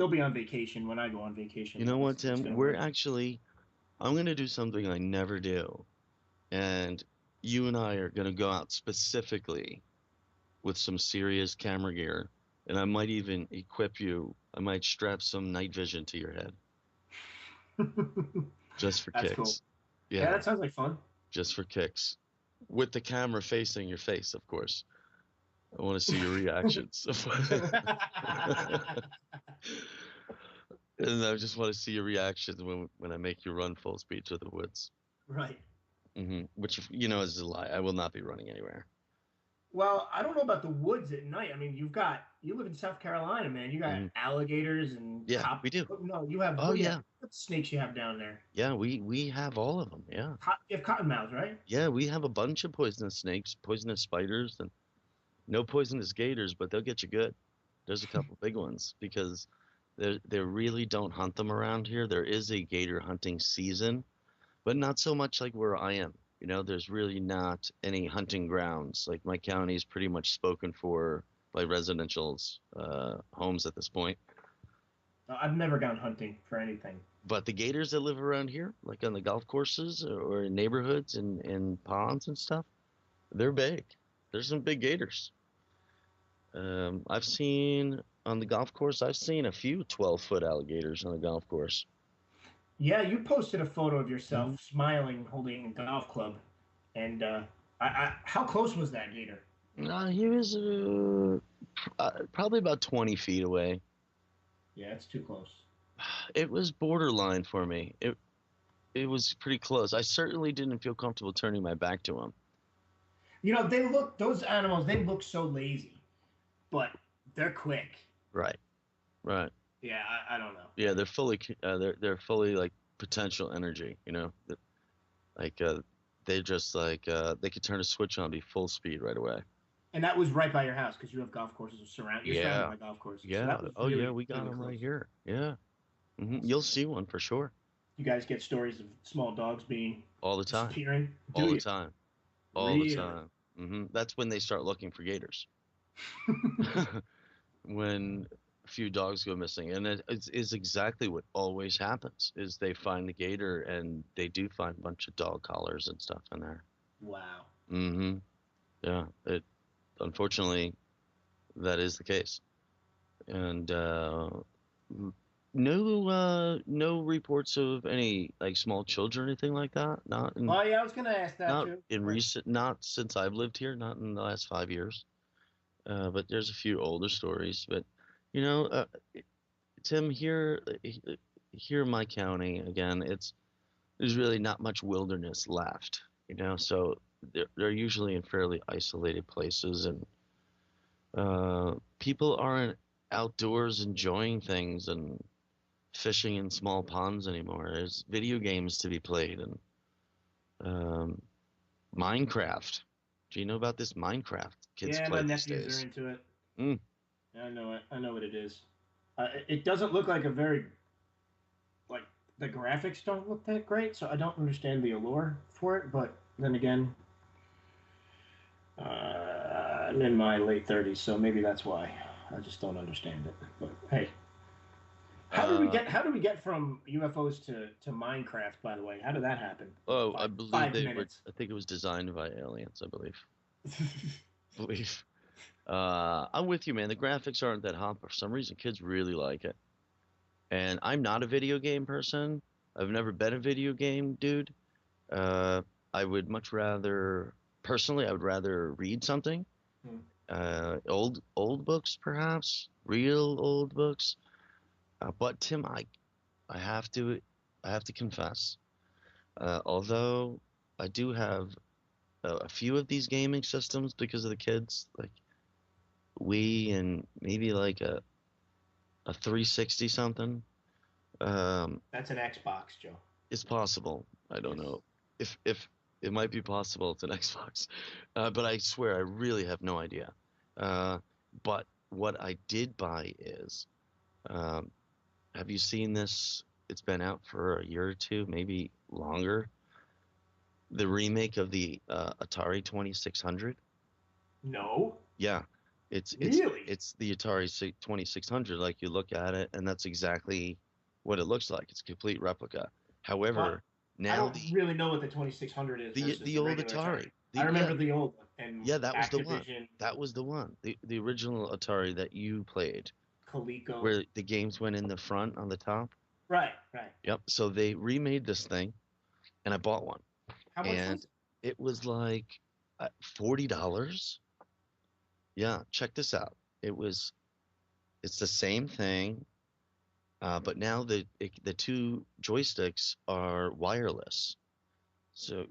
be on vacation when I go on vacation. You know what, Tim? I'm going to do something I never do. And you and I are going to go out specifically with some serious camera gear. And I might even equip you. I might strap some night vision to your head. Just for kicks. Cool. Yeah, that sounds like fun. Just for kicks. With the camera facing your face, of course. I want to see your reactions. And I just want to see your reactions when I make you run full speed to the woods. Right. Mm-hmm. Which, is a lie. I will not be running anywhere. Well, I don't know about the woods at night. I mean, you live in South Carolina, man. You got alligators and we do. No, you have. Oh yeah. What snakes you have down there? Yeah, we have all of them. Yeah. You have cottonmouths, right? Yeah, we have a bunch of poisonous snakes, poisonous spiders, and no poisonous gators, but they'll get you good. There's a couple big ones because they really don't hunt them around here. There is a gator hunting season, but not so much like where I am. There's really not any hunting grounds. Like my county is pretty much spoken for by residential homes at this point. I've never gone hunting for anything. But the gators that live around here, like on the golf courses or in neighborhoods and ponds and stuff, they're big. There's some big gators. I've seen on the golf course, I've seen a few 12-foot alligators on a golf course. Yeah, you posted a photo of yourself smiling, holding a golf club. And how close was that gator? He was probably about 20 feet away. Yeah, it's too close. It was borderline for me. It was pretty close. I certainly didn't feel comfortable turning my back to him. Those animals, they look so lazy, but they're quick. Right. Yeah, I don't know. Yeah, they're fully like potential energy, they just they could turn a switch on and be full speed right away. And that was right by your house because you have golf courses surrounded by golf courses. Yeah. So we got them right here. Yeah. Mm-hmm. You'll see one for sure. You guys get stories of small dogs being all the time. Disappearing? All the time. Mm-hmm. That's when they start looking for gators. when a few dogs go missing, and it's exactly what always happens. Is they find the gator and they do find a bunch of dog collars and stuff in there. Wow. Mm-hmm. Yeah. It unfortunately that is the case, and no reports of any like small children or anything like that. Not in, Oh yeah, I was gonna ask that not too. in recent, not since I've lived here, not in the last 5 years. But there's a few older stories. But you know, Tim, here in my county again, there's really not much wilderness left. You know, so they're usually in fairly isolated places, and people aren't outdoors enjoying things and fishing in small ponds anymore. There's video games to be played and Minecraft. Do you know about this Minecraft kids Yeah, play my these nephews days? are into it. Mm. Yeah, I know it. I know what it is. It doesn't look like like the graphics don't look that great, so I don't understand the allure for it. But then again, I'm in my late 30s, so maybe that's why I just don't understand it. But hey, how do we get from UFOs to Minecraft? By the way, how did that happen? Oh, I believe 5 minutes. I think it was designed by aliens. I believe. I'm with you, man. The graphics aren't that hot, but for some reason, kids really like it. And I'm not a video game person. I've never been a video game dude. I would much rather, personally, I would rather read something. Old books, perhaps, real old books. But Tim, I have to confess, although I do have a few of these gaming systems because of the kids, like Wii and maybe like a 360 something. That's an Xbox, Joe. It's possible. I don't know if it might be possible. It's an Xbox, but I swear I really have no idea. But what I did buy is, have you seen this? It's been out for a year or two, maybe longer. The remake of the Atari 2600. No. Yeah, it's the Atari 2600. Like you look at it, and that's exactly what it looks like. It's a complete replica. However, now I don't really know what the 2600 is. The old Atari. I remember the old one. And yeah, that was Activision, the one. That was the one. The original Atari that you played. Coleco. Where the games went in the front on the top. Right. Yep. So they remade this thing, and I bought one. How much was it? It was like $40. Yeah, check this out. It's the same thing, but now the two joysticks are wireless. So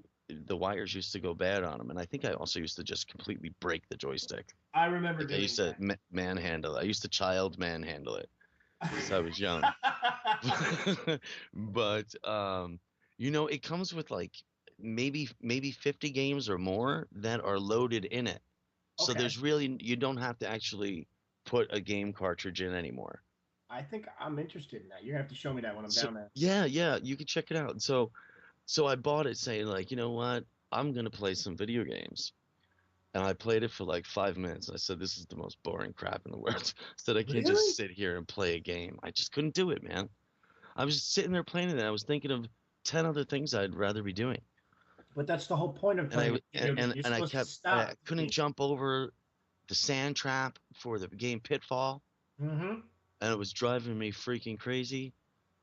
the wires used to go bad on them, and I think I also used to just completely break the joystick. I remember doing I used to manhandle it. I used to child manhandle it because I was young. But it comes with like maybe 50 games or more that are loaded in it. So there's really, you don't have to actually put a game cartridge in anymore. I think I'm interested in that. You have to show me that when I'm down there. Yeah, you can check it out. So I bought it saying like, you know what, I'm gonna play some video games, and I played it for like 5 minutes. And I said, this is the most boring crap in the world. I said I can't just sit here and play a game. I just couldn't do it, man. I was just sitting there playing it, and I was thinking of 10 other things I'd rather be doing. But that's the whole point of playing. I couldn't jump over the sand trap for the game Pitfall. Mm-hmm. And it was driving me freaking crazy.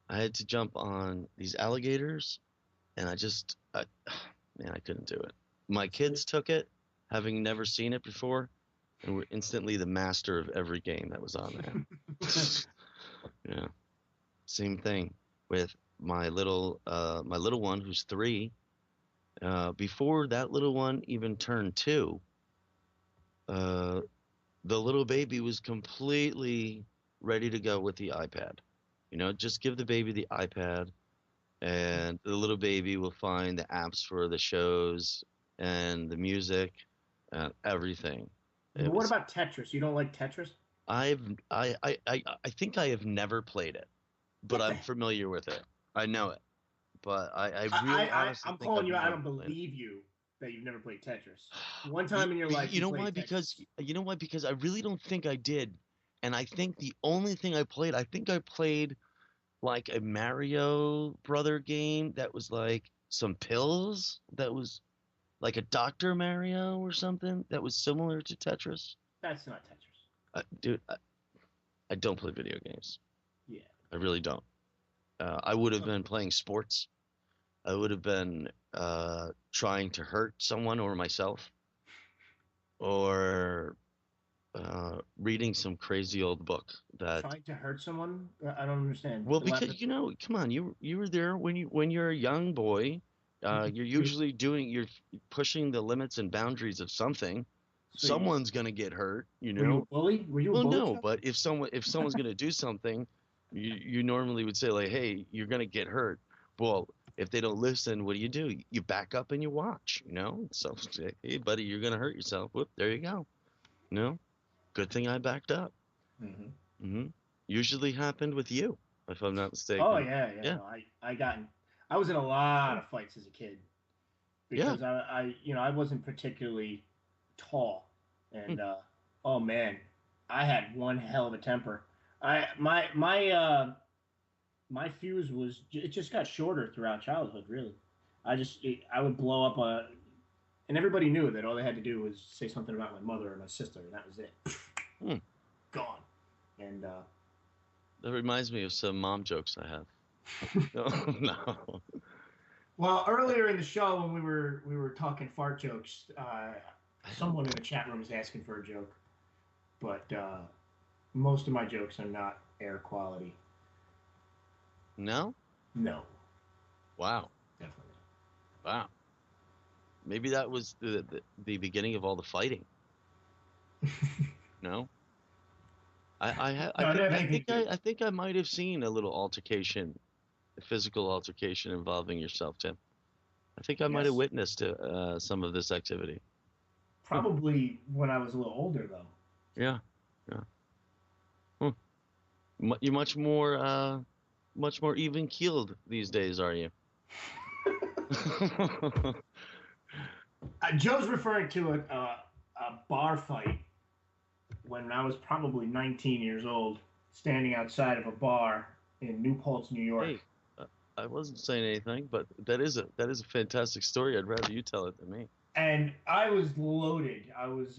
I had to jump on these alligators, and I couldn't do it. My kids took it, having never seen it before, and were instantly the master of every game that was on there. Yeah. Same thing with my little one who's 3. Before that little one even turned 2, the little baby was completely ready to go with the iPad. Just give the baby the iPad, and the little baby will find the apps for the shows and the music and everything. What about Tetris? You don't like Tetris? I think I have never played it, but I'm familiar with it. I know it. But I really honestly I'm think calling I've you. I never don't played it. believe you that you've never played Tetris. One time in your life, you know played why? Tetris. Because I really don't think I did, and I think the only thing I played like a Mario Brother game that was like some pills that was like a Dr. Mario or something that was similar to Tetris. That's not Tetris. Dude, I don't play video games. Yeah. I really don't. I would have been playing sports. I would have been trying to hurt someone or myself, or reading some crazy old book that. Trying to hurt someone? I don't understand. Well, because come on, you were there when you're a young boy. You're usually you're pushing the limits and boundaries of something. So someone's gonna get hurt, you know. Were you a bully? Were you a bully? Well, no, but if someone's gonna do something, you normally would say like, hey, you're gonna get hurt. Well, if they don't listen, what do? You back up and you watch, you know. So say, hey, buddy, you're gonna hurt yourself. Whoop, there you go. You know, good thing I backed up. Usually happened with you, if I'm not mistaken. Oh yeah. No, I was in a lot of fights as a kid because I wasn't particularly tall, and oh man, I had one hell of a temper. My fuse it just got shorter throughout childhood. Really, I would blow up and everybody knew that all they had to do was say something about my mother or my sister, and that was it. Gone. And that reminds me of some mom jokes I have. No. Well, earlier in the show when we were talking fart jokes, someone in the chat room was asking for a joke, but most of my jokes are not air quality. No? No. Wow. Definitely. Wow. Maybe that was the beginning of all the fighting. No? I think I might have seen a little altercation, a physical altercation involving yourself, Tim. I think I might have witnessed some of this activity. Probably when I was a little older, though. Yeah. You're much more even keeled these days, are you? Joe's referring to a bar fight when I was probably 19 years old, standing outside of a bar in New Paltz, New York. Hey, I wasn't saying anything, but that is a fantastic story. I'd rather you tell it than me. And I was loaded. I was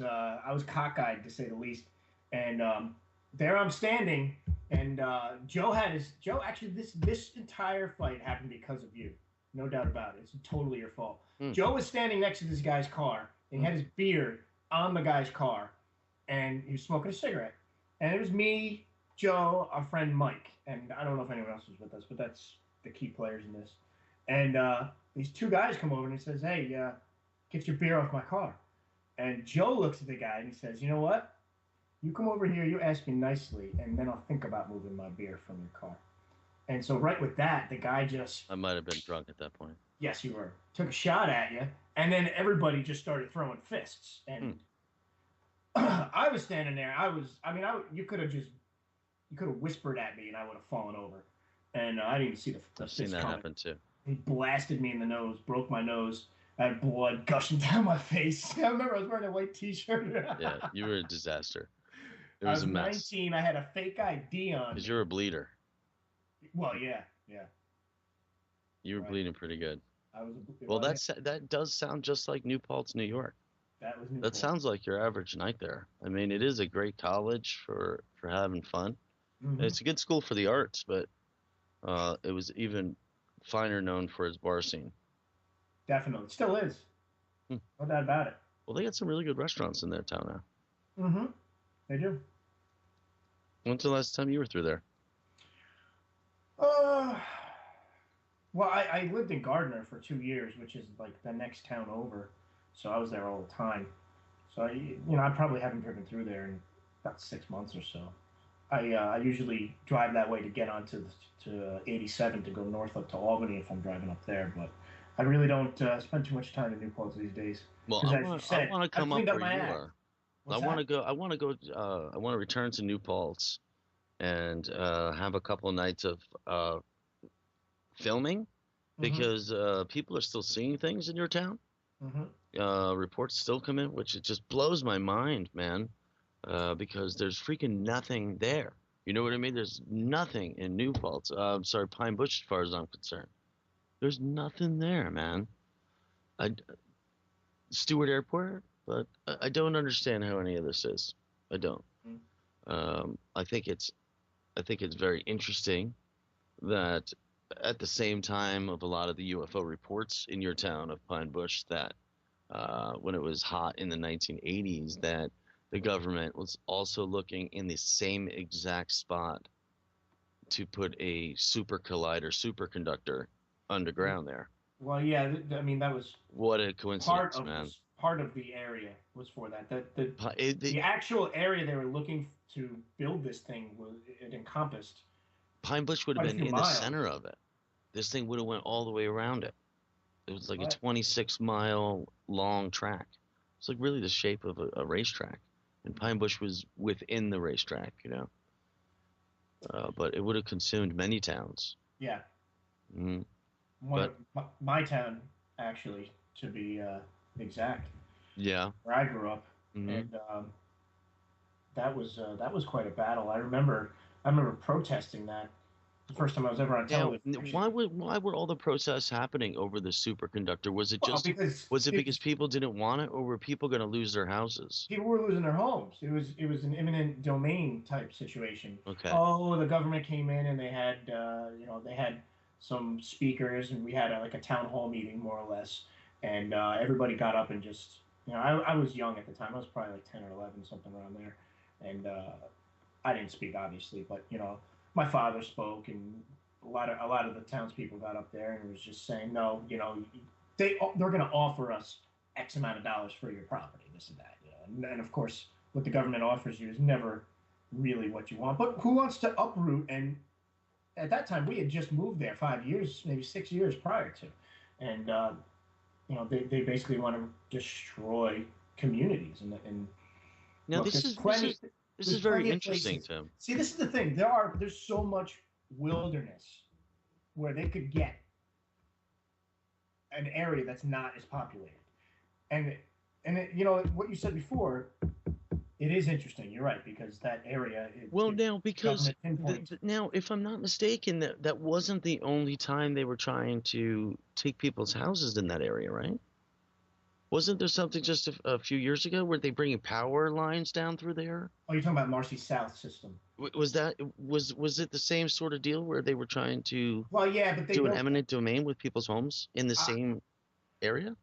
cockeyed, to say the least. And there I'm standing, and Joe actually this entire fight happened because of you, no doubt about it. It's totally your fault. Joe was standing next to this guy's car, and he had his beer on the guy's car, and he was smoking a cigarette. And it was me, Joe, our friend Mike, and I don't know if anyone else was with us, but that's the key players in this. And these two guys come over and he says, "Hey, get your beer off my car." And Joe looks at the guy and he says, "You know what? You come over here, you ask me nicely, and then I'll think about moving my beer from your car." And so right with that, the guy just... I might have been drunk at that point. Yes, you were. Took a shot at you, and then everybody just started throwing fists. And I was standing there. You could have whispered at me, and I would have fallen over. And I didn't even see the I've seen that happen too. He blasted me in the nose, broke my nose. I had blood gushing down my face. I remember I was wearing a white T-shirt. Yeah, you were a disaster. It I was was a mess. 19. I had a fake ID on. Because you're a bleeder. Well, yeah. You were bleeding pretty good. I was. Well, that does sound just like New Paltz, New York. That was New That Paltz. sounds like your average night there. I mean, it is a great college for having fun. Mhm. It's a good school for the arts, but it was even finer known for its bar scene. Definitely. Still is. No doubt about it. Well, they got some really good restaurants in their town now. Mm-hmm. They do. When's the last time you were through there? Well, I lived in Gardner for 2 years, which is like the next town over. So I was there all the time. So I probably haven't driven through there in about 6 months or so. I usually drive that way to get onto to 87 to go north up to Albany if I'm driving up there, but I really don't spend too much time in New Paltz these days. Well, I want to come up where you are. What's I want to return to New Paltz and have a couple of nights of filming because people are still seeing things in your town. Mm-hmm. reports still come in, which it just blows my mind, man, because there's freaking nothing there. You know what I mean? There's nothing in New Paltz. Sorry, Pine Bush, as far as I'm concerned. There's nothing there, man. Stewart Airport, but I don't understand how any of this is. I don't. I think it's very interesting that at the same time of a lot of the UFO reports in your town of Pine Bush, that when it was hot in the 1980s, that the government was also looking in the same exact spot to put a superconductor underground there. Well, yeah, I mean, that was what a coincidence, man. Part of the area was for that. The actual area they were looking to build this thing it encompassed. Pine Bush would have been in the center of it. This thing would have went all the way around it. It was like a 26-mile long track. It's like really the shape of a racetrack. And Pine Bush was within the racetrack, you know. But it would have consumed many towns. Yeah. Mm-hmm. My town, actually, to be exact. Yeah. Where I grew up, and that was quite a battle. I remember protesting that the first time I was ever on television. Why were all the protests happening over the superconductor? Was it because people didn't want it, or were people going to lose their houses? People were losing their homes. It was an eminent domain type situation. Okay. Oh, the government came in and they had they had some speakers, and we had a town hall meeting, more or less, and everybody got up and just, I was young at the time. I was probably like 10 or 11, something around there, and I didn't speak, obviously, but my father spoke, and a lot of the townspeople got up there and was just saying, no, they're going to offer us X amount of dollars for your property, this and that, and of course what the government offers you is never really what you want. But who wants to uproot? And at that time we had just moved there 5 years, maybe 6 years prior to, and they basically want to destroy communities and now look, this is very interesting, Tim. See, this is the thing. There's so much wilderness where they could get an area that's not as populated, and what you said before, it is interesting. You're right, because that area. Now, if I'm not mistaken, that wasn't the only time they were trying to take people's houses in that area, right? Wasn't there something just a few years ago where they bringing power lines down through there? Oh, you're talking about Marcy South system. Was it the same sort of deal where they were trying to but they do an eminent domain with people's homes in the same area?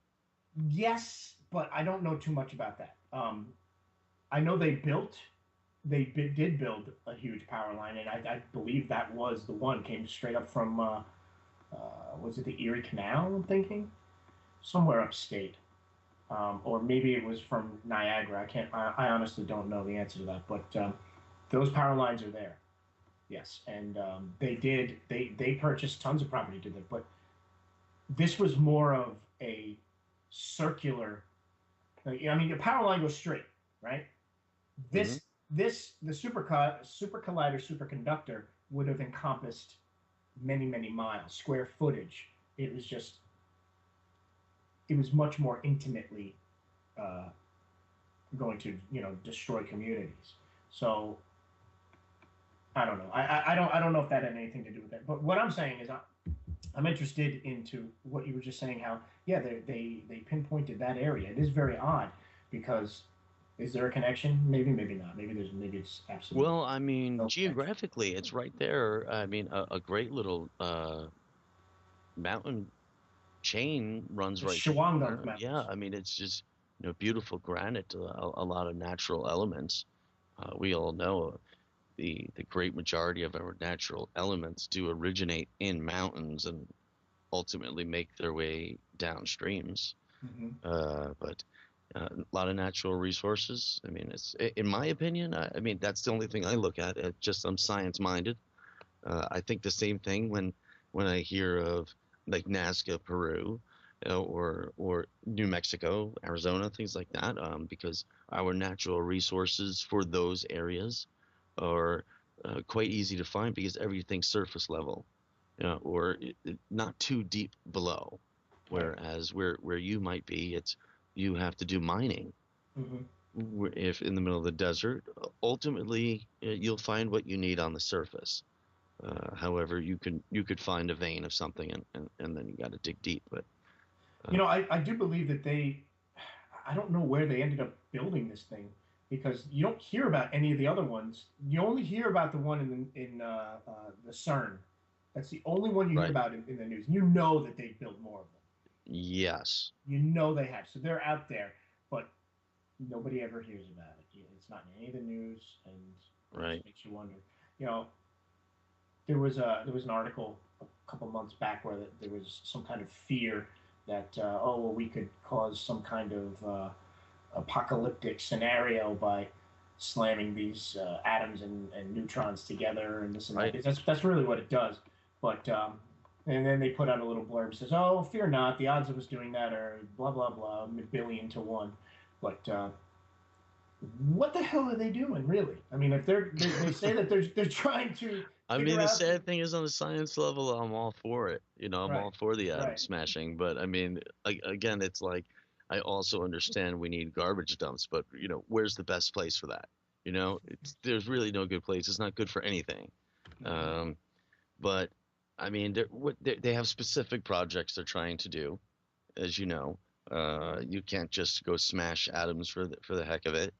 Yes, but I don't know too much about that. I know they did build a huge power line, and I believe that was the one came straight up from was it the Erie Canal? I'm thinking somewhere upstate. Or maybe it was from Niagara. I honestly don't know the answer to that, but those power lines are there. Yes, and they purchased tons of property to them, but this was more of a circular. I mean, the power line goes straight, right? The super collider superconductor would have encompassed many, many miles, square footage. It was much more intimately going to destroy communities. So I don't know. I don't know if that had anything to do with that. But what I'm saying is I'm interested into what you were just saying. How they pinpointed that area. It is very odd, because is there a connection? Maybe not. Maybe it's absolutely. Well, I mean, geographically, it's right there. I mean, a great little mountain chain runs right there. Yeah, I mean, it's just beautiful granite, a lot of natural elements. We all know the great majority of our natural elements do originate in mountains and ultimately make their way downstreams. But a lot of natural resources. I mean, it's, in my opinion, I mean, that's the only thing I look at. Just I'm science minded. I think the same thing when I hear of like Nazca, Peru, or New Mexico, Arizona, things like that, because our natural resources for those areas are quite easy to find because everything's surface level, or not too deep below. Whereas where you might be, it's you have to do mining. If in the middle of the desert, ultimately you'll find what you need on the surface. However, you could find a vein of something, and then you got to dig deep. But I do believe that I don't know where they ended up building this thing, because you don't hear about any of the other ones. You only hear about the one in the CERN. That's the only one you hear about in the news. You know that they built more of them. Yes. You know they have. So they're out there, but nobody ever hears about it. It's not in any of the news, and it just makes you wonder. There was an article a couple months back where there was some kind of fear that we could cause some kind of apocalyptic scenario by slamming these atoms and neutrons together and this and that. That's really what it does. But and then they put out a little blurb that says, "Oh, fear not. The odds of us doing that are blah blah blah, 1,000,000,000 to 1." But what the hell are they doing, really? I mean, if they say that they're trying to. I mean, the sad thing is, on the science level, I'm all for it. I'm all for the atom smashing. But I mean, again, it's like, I also understand we need garbage dumps, but where's the best place for that? There's really no good place. It's not good for anything. But I mean, they have specific projects they're trying to do, as you know. You can't just go smash atoms for the heck of it.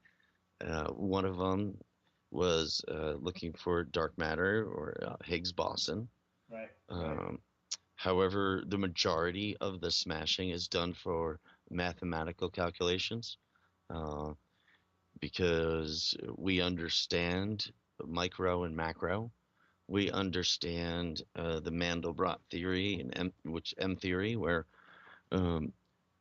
One of them was looking for dark matter, or Higgs boson. Right. However, the majority of the smashing is done for mathematical calculations, because we understand micro and macro. We understand the Mandelbrot theory and M theory, where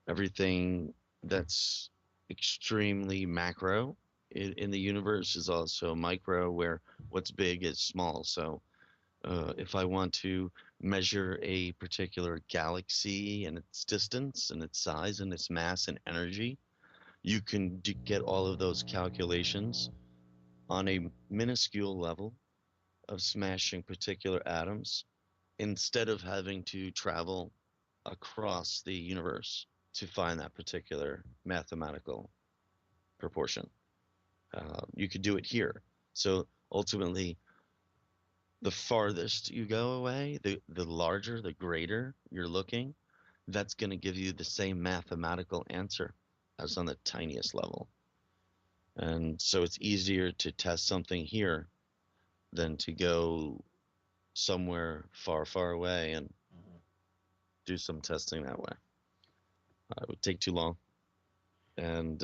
everything that's extremely macro in the universe is also micro, where what's big is small. So if I want to measure a particular galaxy and its distance and its size and its mass and energy, you can get all of those calculations on a minuscule level of smashing particular atoms, instead of having to travel across the universe to find that particular mathematical proportion. You could do it here. So ultimately, the farthest you go away, the larger, the greater you're looking, that's going to give you the same mathematical answer as on the tiniest level. And so it's easier to test something here than to go somewhere far, far away and do some testing that way. It would take too long, and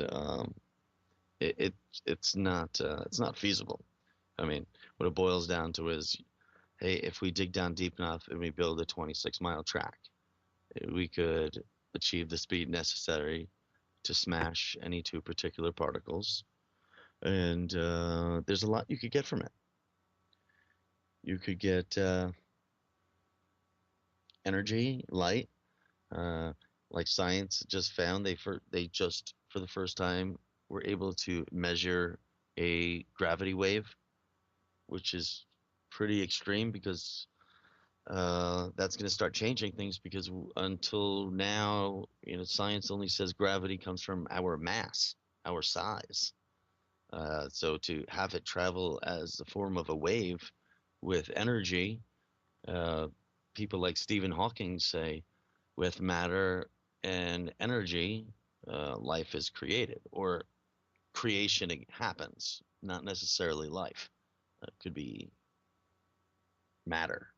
it's not feasible. I mean, what it boils down to is, hey, if we dig down deep enough and we build a 26-mile track, we could achieve the speed necessary to smash any two particular particles, and there's a lot you could get from it. You could get energy, light, like science just found. They just for the first time were able to measure a gravity wave, which is pretty extreme, because that's going to start changing things, because until now, science only says gravity comes from our mass, our size. So to have it travel as the form of a wave with energy, people like Stephen Hawking say, with matter and energy, life is created, or creation happens, not necessarily life. It could be matter.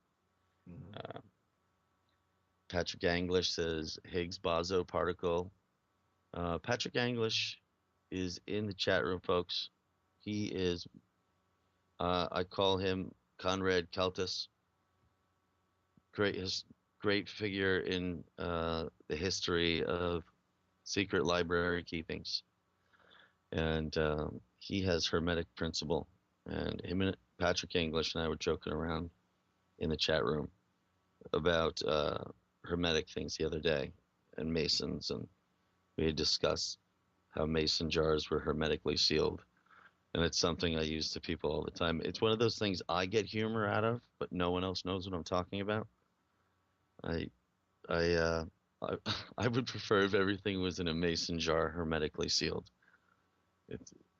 Patrick English says Higgs boson particle. Patrick English is in the chat room, folks. He is, I call him Conrad Keltis. Great figure in the history of secret library keepings. And he has Hermetic principle. And him and Patrick English and I were joking around in the chat room about Hermetic things the other day, and Masons, and we had discussed how Mason jars were hermetically sealed. And it's something I use to people all the time. It's one of those things I get humor out of, but no one else knows what I'm talking about. I would prefer if everything was in a mason jar, hermetically sealed.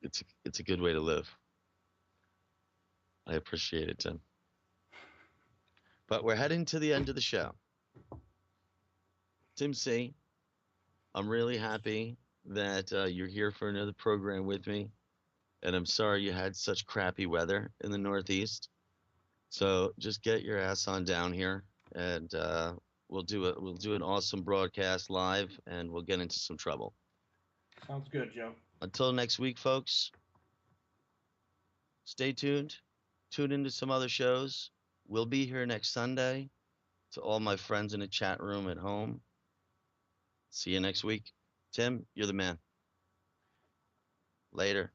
It's a good way to live. I appreciate it, Tim. But we're heading to the end of the show. Tim C., I'm really happy that you're here for another program with me. And I'm sorry you had such crappy weather in the Northeast. So just get your ass on down here, and we'll do an awesome broadcast live, and we'll get into some trouble. Sounds good, Joe. Until next week, folks, stay tuned. Tune into some other shows. We'll be here next Sunday. To all my friends in the chat room at home, see you next week. Tim, you're the man. Later.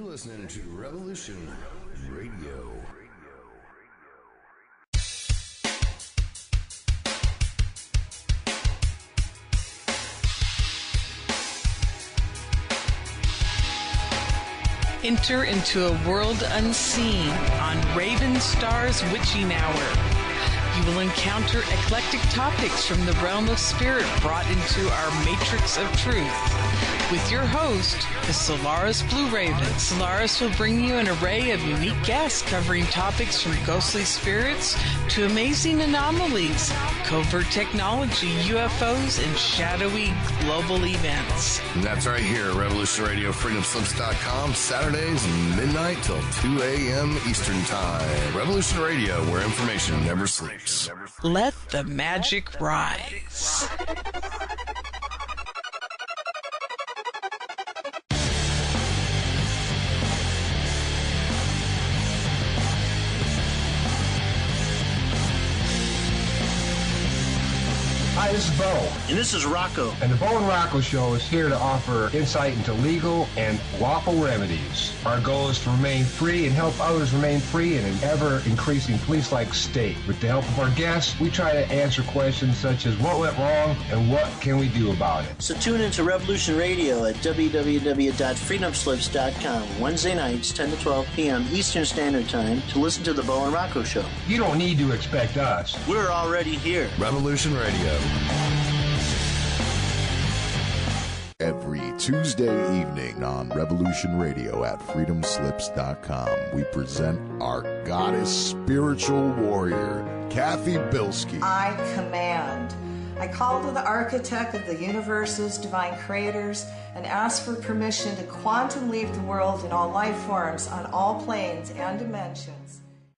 Listening to Revolution Radio. Enter into a world unseen on Raven Star's Witching Hour. You will encounter eclectic topics from the realm of spirit brought into our matrix of truth. With your host, the Solaris Blue Raven. Solaris will bring you an array of unique guests covering topics from ghostly spirits to amazing anomalies, covert technology, UFOs, and shadowy global events. And that's right here at Revolution Radio, freedomslips.com, Saturdays midnight till 2 a.m. Eastern Time. Revolution Radio, where information never sleeps. Let the magic rise. Hi, this is Bo. And this is Rocco. And the Bo and Rocco Show is here to offer insight into legal and lawful remedies. Our goal is to remain free and help others remain free in an ever-increasing police-like state. With the help of our guests, we try to answer questions such as what went wrong and what can we do about it. So tune into Revolution Radio at www.freedomslips.com Wednesday nights, 10 to 12 p.m. Eastern Standard Time to listen to the Bo and Rocco Show. You don't need to expect us. We're already here. Revolution Radio. Every Tuesday evening on Revolution Radio at freedomslips.com, we present our goddess spiritual warrior, Kathy Bilski. I command. I call to the architect of the universe's divine creators and ask for permission to quantum leap the world in all life forms on all planes and dimensions.